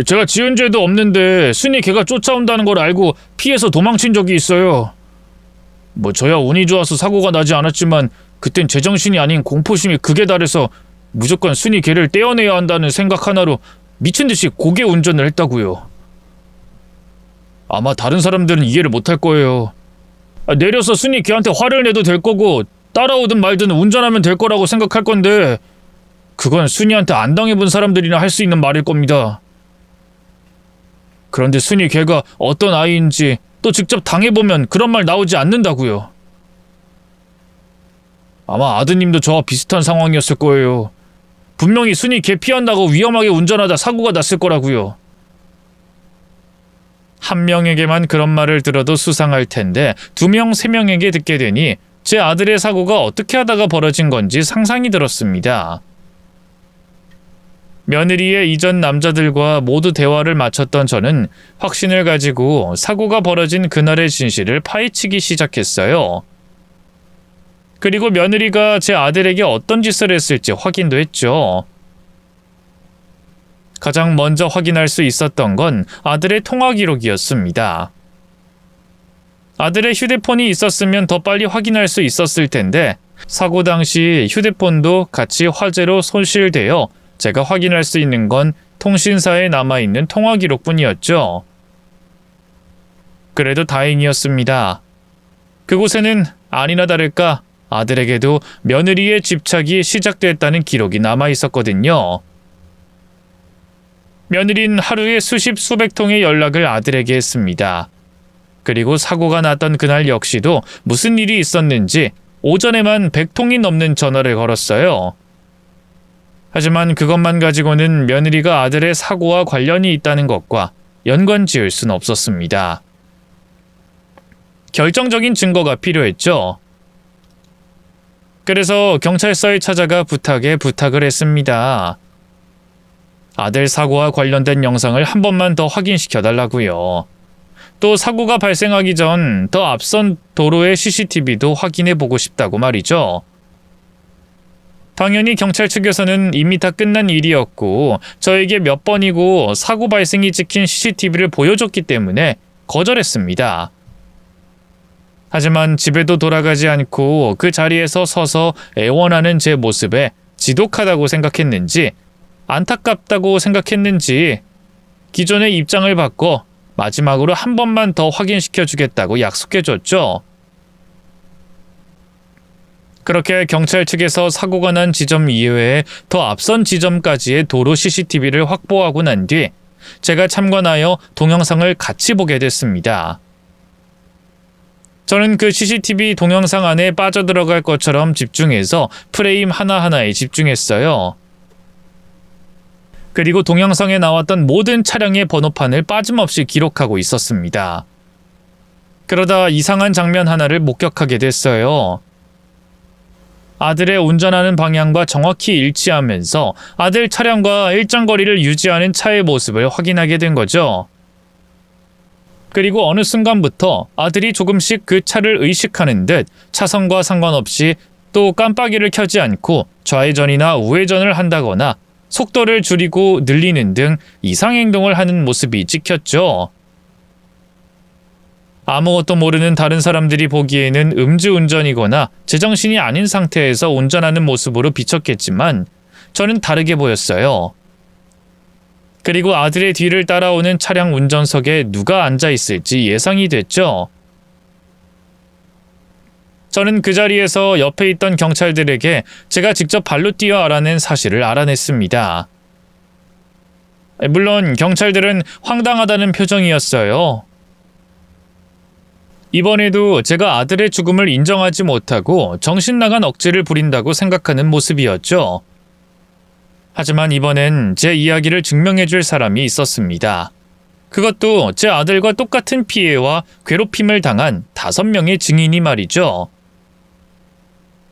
제가 지은 죄도 없는데 순이 개가 쫓아온다는 걸 알고 피해서 도망친 적이 있어요. 뭐 저야 운이 좋아서 사고가 나지 않았지만 그땐 제정신이 아닌 공포심이 극에 달해서 무조건 순이 개를 떼어내야 한다는 생각 하나로 미친 듯이 고개 운전을 했다고요. 아마 다른 사람들은 이해를 못할 거예요. 내려서 순이 걔한테 화를 내도 될 거고 따라오든 말든 운전하면 될 거라고 생각할 건데 그건 순이한테 안 당해본 사람들이나 할 수 있는 말일 겁니다. 그런데 순이 걔가 어떤 아이인지 또 직접 당해보면 그런 말 나오지 않는다고요. 아마 아드님도 저와 비슷한 상황이었을 거예요. 분명히 순이 걔 피한다고 위험하게 운전하다 사고가 났을 거라고요. 한 명에게만 그런 말을 들어도 수상할 텐데 2명, 3명에게 듣게 되니 제 아들의 사고가 어떻게 하다가 벌어진 건지 상상이 들었습니다. 며느리의 이전 남자들과 모두 대화를 마쳤던 저는 확신을 가지고 사고가 벌어진 그날의 진실을 파헤치기 시작했어요. 그리고 며느리가 제 아들에게 어떤 짓을 했을지 확인도 했죠. 가장 먼저 확인할 수 있었던 건 아들의 통화 기록이었습니다. 아들의 휴대폰이 있었으면 더 빨리 확인할 수 있었을 텐데 사고 당시 휴대폰도 같이 화재로 손실되어 제가 확인할 수 있는 건 통신사에 남아있는 통화 기록뿐이었죠. 그래도 다행이었습니다. 그곳에는 아니나 다를까 아들에게도 며느리의 집착이 시작됐다는 기록이 남아있었거든요. 며느리는 하루에 수십 수백 통의 연락을 아들에게 했습니다. 그리고 사고가 났던 그날 역시도 무슨 일이 있었는지 오전에만 100통이 넘는 전화를 걸었어요. 하지만 그것만 가지고는 며느리가 아들의 사고와 관련이 있다는 것과 연관 지을 수는 없었습니다. 결정적인 증거가 필요했죠. 그래서 경찰서에 찾아가 부탁을 했습니다. 아들 사고와 관련된 영상을 한 번만 더 확인시켜 달라고요. 또 사고가 발생하기 전 더 앞선 도로의 CCTV도 확인해 보고 싶다고 말이죠. 당연히 경찰 측에서는 이미 다 끝난 일이었고 저에게 몇 번이고 사고 발생이 찍힌 CCTV를 보여줬기 때문에 거절했습니다. 하지만 집에도 돌아가지 않고 그 자리에서 서서 애원하는 제 모습에 지독하다고 생각했는지 안타깝다고 생각했는지 기존의 입장을 바꿔 마지막으로 한 번만 더 확인시켜 주겠다고 약속해줬죠. 그렇게 경찰 측에서 사고가 난 지점 이외에 더 앞선 지점까지의 도로 CCTV를 확보하고 난 뒤 제가 참관하여 동영상을 같이 보게 됐습니다. 저는 그 CCTV 동영상 안에 빠져들어갈 것처럼 집중해서 프레임 하나하나에 집중했어요. 그리고 동영상에 나왔던 모든 차량의 번호판을 빠짐없이 기록하고 있었습니다. 그러다 이상한 장면 하나를 목격하게 됐어요. 아들의 운전하는 방향과 정확히 일치하면서 아들 차량과 일정 거리를 유지하는 차의 모습을 확인하게 된 거죠. 그리고 어느 순간부터 아들이 조금씩 그 차를 의식하는 듯 차선과 상관없이 또 깜빡이를 켜지 않고 좌회전이나 우회전을 한다거나 속도를 줄이고 늘리는 등 이상 행동을 하는 모습이 찍혔죠. 아무것도 모르는 다른 사람들이 보기에는 음주운전이거나 제정신이 아닌 상태에서 운전하는 모습으로 비쳤겠지만 저는 다르게 보였어요. 그리고 아들의 뒤를 따라오는 차량 운전석에 누가 앉아 있을지 예상이 됐죠. 저는 그 자리에서 옆에 있던 경찰들에게 제가 직접 발로 뛰어 알아낸 사실을 알아냈습니다. 물론 경찰들은 황당하다는 표정이었어요. 이번에도 제가 아들의 죽음을 인정하지 못하고 정신나간 억지를 부린다고 생각하는 모습이었죠. 하지만 이번엔 제 이야기를 증명해줄 사람이 있었습니다. 그것도 제 아들과 똑같은 피해와 괴롭힘을 당한 5명의 증인이 말이죠.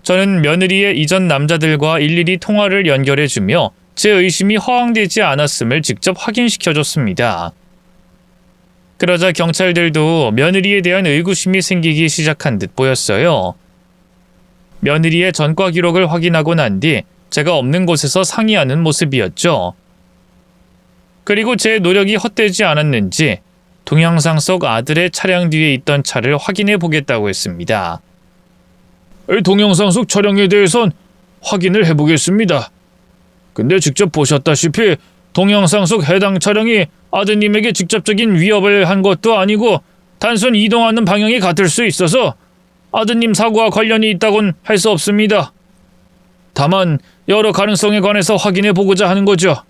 저는 며느리의 이전 남자들과 일일이 통화를 연결해주며 제 의심이 허황되지 않았음을 직접 확인시켜줬습니다. 그러자 경찰들도 며느리에 대한 의구심이 생기기 시작한 듯 보였어요. 며느리의 전과 기록을 확인하고 난 뒤 제가 없는 곳에서 상의하는 모습이었죠. 그리고 제 노력이 헛되지 않았는지 동영상 속 아들의 차량 뒤에 있던 차를 확인해 보겠다고 했습니다. 동영상 속 차량에 대해선 확인을 해보겠습니다. 근데 직접 보셨다시피 동영상 속 해당 차량이 아드님에게 직접적인 위협을 한 것도 아니고 단순 이동하는 방향이 같을 수 있어서 아드님 사고와 관련이 있다곤 할 수 없습니다. 다만 여러 가능성에 관해서 확인해 보고자 하는 거죠.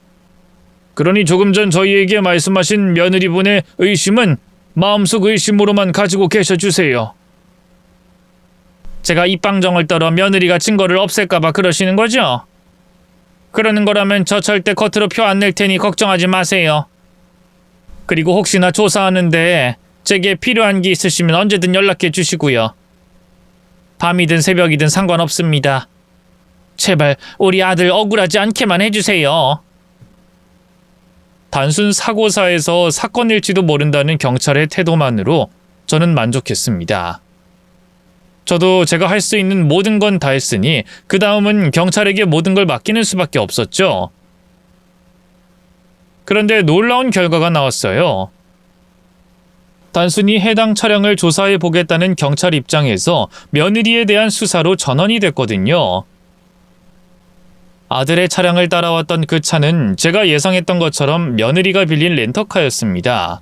그러니 조금 전 저희에게 말씀하신 며느리분의 의심은 마음속 의심으로만 가지고 계셔주세요. 제가 입방정을 떨어 며느리가 증거를 없앨까봐 그러시는 거죠? 그러는 거라면 저 절대 겉으로 표 안 낼 테니 걱정하지 마세요. 그리고 혹시나 조사하는데 제게 필요한 게 있으시면 언제든 연락해 주시고요. 밤이든 새벽이든 상관없습니다. 제발 우리 아들 억울하지 않게만 해주세요. 단순 사고사에서 사건일지도 모른다는 경찰의 태도만으로 저는 만족했습니다. 저도 제가 할 수 있는 모든 건 다 했으니 그 다음은 경찰에게 모든 걸 맡기는 수밖에 없었죠. 그런데 놀라운 결과가 나왔어요. 단순히 해당 차량을 조사해 보겠다는 경찰 입장에서 며느리에 대한 수사로 전환이 됐거든요. 아들의 차량을 따라왔던 그 차는 제가 예상했던 것처럼 며느리가 빌린 렌터카였습니다.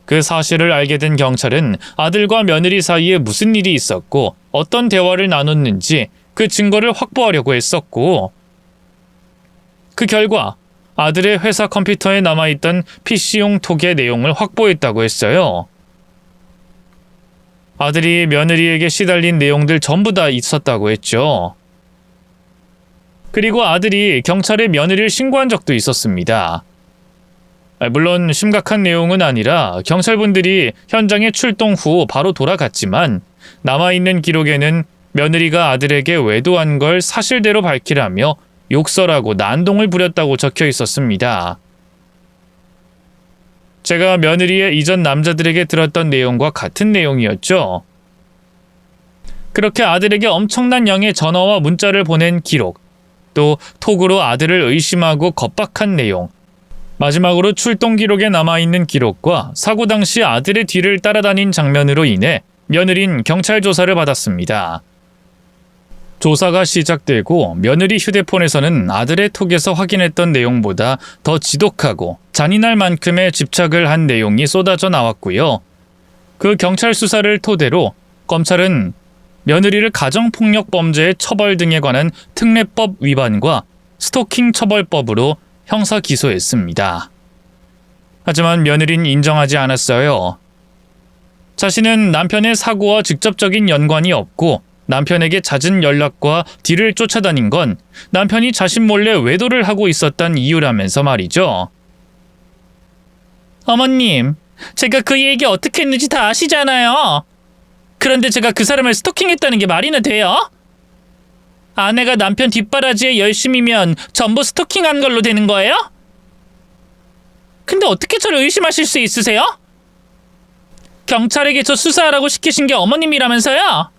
그 사실을 알게 된 경찰은 아들과 며느리 사이에 무슨 일이 있었고 어떤 대화를 나눴는지 그 증거를 확보하려고 했었고, 그 결과 아들의 회사 컴퓨터에 남아있던 PC용 톡의 내용을 확보했다고 했어요. 아들이 며느리에게 시달린 내용들 전부 다 있었다고 했죠. 그리고 아들이 경찰에 며느리를 신고한 적도 있었습니다. 물론 심각한 내용은 아니라 경찰분들이 현장에 출동 후 바로 돌아갔지만 남아있는 기록에는 며느리가 아들에게 외도한 걸 사실대로 밝히라며 욕설하고 난동을 부렸다고 적혀 있었습니다. 제가 며느리의 이전 남자들에게 들었던 내용과 같은 내용이었죠. 그렇게 아들에게 엄청난 양의 전화와 문자를 보낸 기록, 또 톡으로 아들을 의심하고 겁박한 내용, 마지막으로 출동 기록에 남아있는 기록과 사고 당시 아들의 뒤를 따라다닌 장면으로 인해 며느리는 경찰 조사를 받았습니다. 조사가 시작되고 며느리 휴대폰에서는 아들의 톡에서 확인했던 내용보다 더 지독하고 잔인할 만큼의 집착을 한 내용이 쏟아져 나왔고요. 그 경찰 수사를 토대로 검찰은 며느리를 가정폭력 범죄의 처벌 등에 관한 특례법 위반과 스토킹 처벌법으로 형사 기소했습니다. 하지만 며느리는 인정하지 않았어요. 자신은 남편의 사고와 직접적인 연관이 없고 남편에게 잦은 연락과 뒤를 쫓아다닌 건 남편이 자신 몰래 외도를 하고 있었단 이유라면서 말이죠. 어머님, 제가 그 얘기 어떻게 했는지 다 아시잖아요. 그런데 제가 그 사람을 스토킹했다는 게 말이나 돼요? 아내가 남편 뒷바라지에 열심이면 전부 스토킹한 걸로 되는 거예요? 근데 어떻게 저를 의심하실 수 있으세요? 경찰에게 저 수사하라고 시키신 게 어머님이라면서요?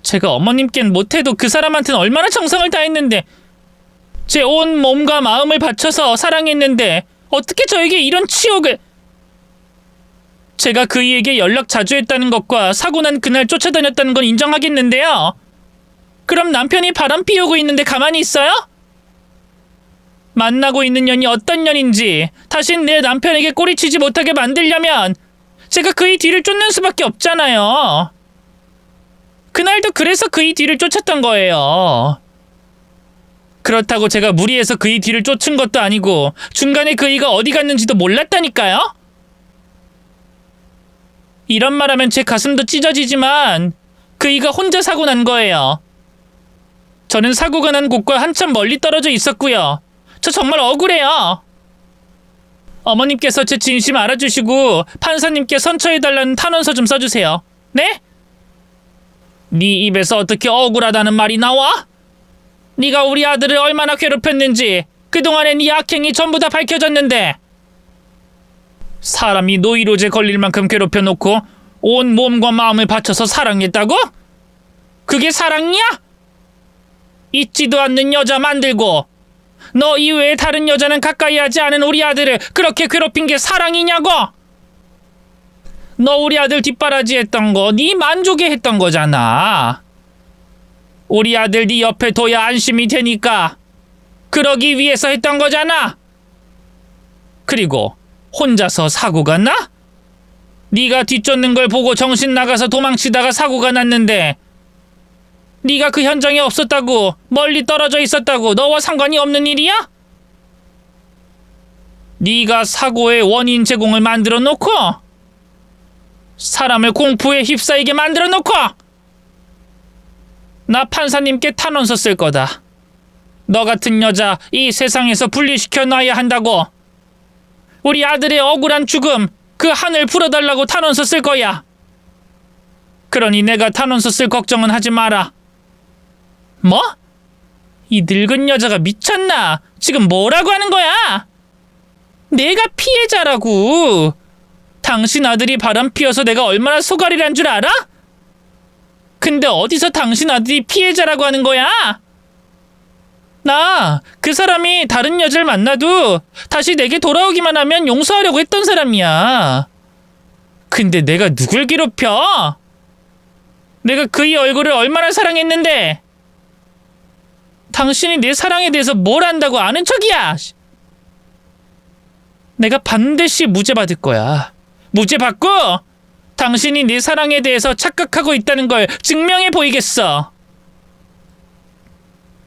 제가 어머님께는 못해도 그 사람한테는 얼마나 정성을 다했는데, 제 온 몸과 마음을 바쳐서 사랑했는데 어떻게 저에게 이런 치욕을... 제가 그이에게 연락 자주 했다는 것과 사고 난 그날 쫓아다녔다는 건 인정하겠는데요. 그럼 남편이 바람 피우고 있는데 가만히 있어요? 만나고 있는 년이 어떤 년인지 다신 내 남편에게 꼬리치지 못하게 만들려면 제가 그의 뒤를 쫓는 수밖에 없잖아요. 그날도 그래서 그의 뒤를 쫓았던 거예요. 그렇다고 제가 무리해서 그의 뒤를 쫓은 것도 아니고 중간에 그이가 어디 갔는지도 몰랐다니까요? 이런 말하면 제 가슴도 찢어지지만 그이가 혼자 사고 난 거예요. 저는 사고가 난 곳과 한참 멀리 떨어져 있었고요. 저 정말 억울해요. 어머님께서 제 진심 알아주시고 판사님께 선처해달라는 탄원서 좀 써주세요. 네? 네 입에서 어떻게 억울하다는 말이 나와? 네가 우리 아들을 얼마나 괴롭혔는지 그동안의 네 악행이 전부 다 밝혀졌는데, 사람이 노이로제 걸릴 만큼 괴롭혀놓고 온 몸과 마음을 바쳐서 사랑했다고? 그게 사랑이야? 있지도 않는 여자 만들고 너 이외에 다른 여자는 가까이 하지 않은 우리 아들을 그렇게 괴롭힌 게 사랑이냐고? 너 우리 아들 뒷바라지 했던 거 네 만족에 했던 거잖아. 우리 아들 네 옆에 둬야 안심이 되니까 그러기 위해서 했던 거잖아. 그리고 혼자서 사고가 나? 네가 뒤쫓는 걸 보고 정신 나가서 도망치다가 사고가 났는데 네가 그 현장에 없었다고, 멀리 떨어져 있었다고 너와 상관이 없는 일이야? 네가 사고의 원인 제공을 만들어 놓고 사람을 공포에 휩싸이게 만들어 놓고 나 판사님께 탄원서 쓸 거다. 너 같은 여자 이 세상에서 분리시켜 놔야 한다고. 우리 아들의 억울한 죽음 그 한을 풀어달라고 탄원서 쓸 거야. 그러니 내가 탄원서 쓸 걱정은 하지 마라. 뭐? 이 늙은 여자가 미쳤나? 지금 뭐라고 하는 거야? 내가 피해자라고. 당신 아들이 바람 피워서 내가 얼마나 소갈이란 줄 알아? 근데 어디서 당신 아들이 피해자라고 하는 거야? 나 그 사람이 다른 여자를 만나도 다시 내게 돌아오기만 하면 용서하려고 했던 사람이야. 근데 내가 누굴 괴롭혀? 내가 그의 얼굴을 얼마나 사랑했는데. 당신이 내 사랑에 대해서 뭘 안다고 아는 척이야. 내가 반드시 무죄 받을 거야. 무죄 받고 당신이 내 사랑에 대해서 착각하고 있다는 걸 증명해 보이겠어.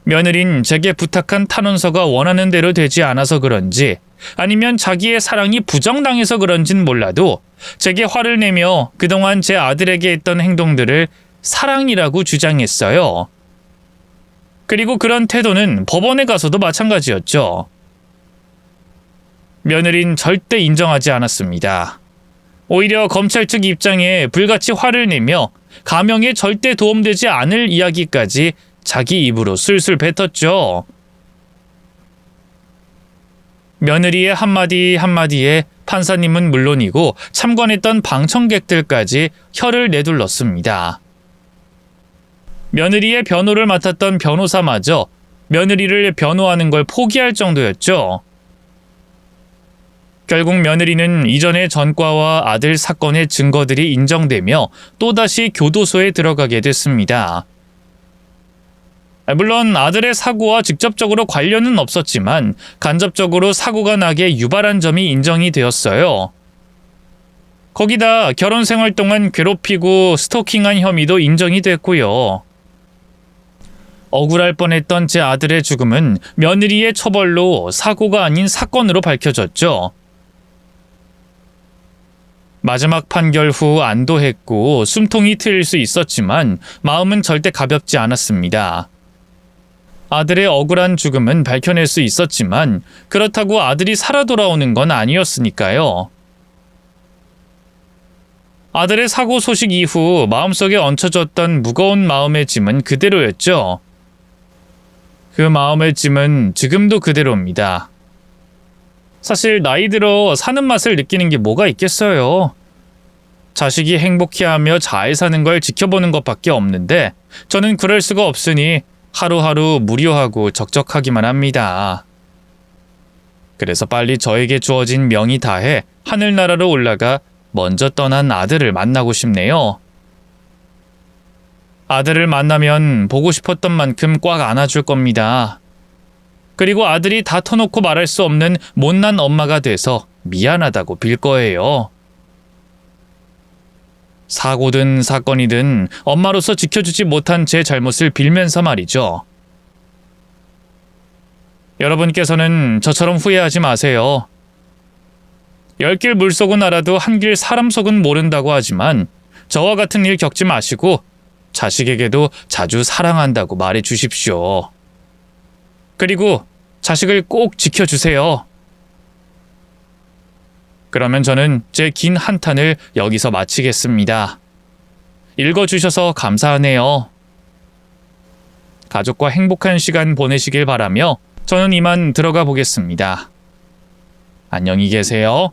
며느린 제게 부탁한 탄원서가 원하는 대로 되지 않아서 그런지 아니면 자기의 사랑이 부정당해서 그런진 몰라도 제게 화를 내며 그동안 제 아들에게 했던 행동들을 사랑이라고 주장했어요. 그리고 그런 태도는 법원에 가서도 마찬가지였죠. 며느린 절대 인정하지 않았습니다. 오히려 검찰 측 입장에 불같이 화를 내며 가명에 절대 도움되지 않을 이야기까지 자기 입으로 술술 뱉었죠. 며느리의 한마디 한마디에 판사님은 물론이고 참관했던 방청객들까지 혀를 내둘렀습니다. 며느리의 변호를 맡았던 변호사마저 며느리를 변호하는 걸 포기할 정도였죠. 결국 며느리는 이전의 전과와 아들 사건의 증거들이 인정되며 또다시 교도소에 들어가게 됐습니다. 물론 아들의 사고와 직접적으로 관련은 없었지만 간접적으로 사고가 나게 유발한 점이 인정이 되었어요. 거기다 결혼 생활 동안 괴롭히고 스토킹한 혐의도 인정이 됐고요. 억울할 뻔했던 제 아들의 죽음은 며느리의 처벌로 사고가 아닌 사건으로 밝혀졌죠. 마지막 판결 후 안도했고 숨통이 트일 수 있었지만 마음은 절대 가볍지 않았습니다. 아들의 억울한 죽음은 밝혀낼 수 있었지만 그렇다고 아들이 살아 돌아오는 건 아니었으니까요. 아들의 사고 소식 이후 마음속에 얹혀졌던 무거운 마음의 짐은 그대로였죠. 그 마음의 짐은 지금도 그대로입니다. 사실 나이 들어 사는 맛을 느끼는 게 뭐가 있겠어요. 자식이 행복해하며 잘 사는 걸 지켜보는 것밖에 없는데 저는 그럴 수가 없으니 하루하루 무료하고 적적하기만 합니다. 그래서 빨리 저에게 주어진 명이 다해 하늘나라로 올라가 먼저 떠난 아들을 만나고 싶네요. 아들을 만나면 보고 싶었던 만큼 꽉 안아줄 겁니다. 그리고 아들이 다 터놓고 말할 수 없는 못난 엄마가 돼서 미안하다고 빌 거예요. 사고든 사건이든 엄마로서 지켜주지 못한 제 잘못을 빌면서 말이죠. 여러분께서는 저처럼 후회하지 마세요. 10길 물속은 알아도 한 길 사람 속은 모른다고 하지만 저와 같은 일 겪지 마시고 자식에게도 자주 사랑한다고 말해 주십시오. 그리고 자식을 꼭 지켜주세요. 그러면 저는 제 긴 한탄을 여기서 마치겠습니다. 읽어주셔서 감사하네요. 가족과 행복한 시간 보내시길 바라며 저는 이만 들어가 보겠습니다. 안녕히 계세요.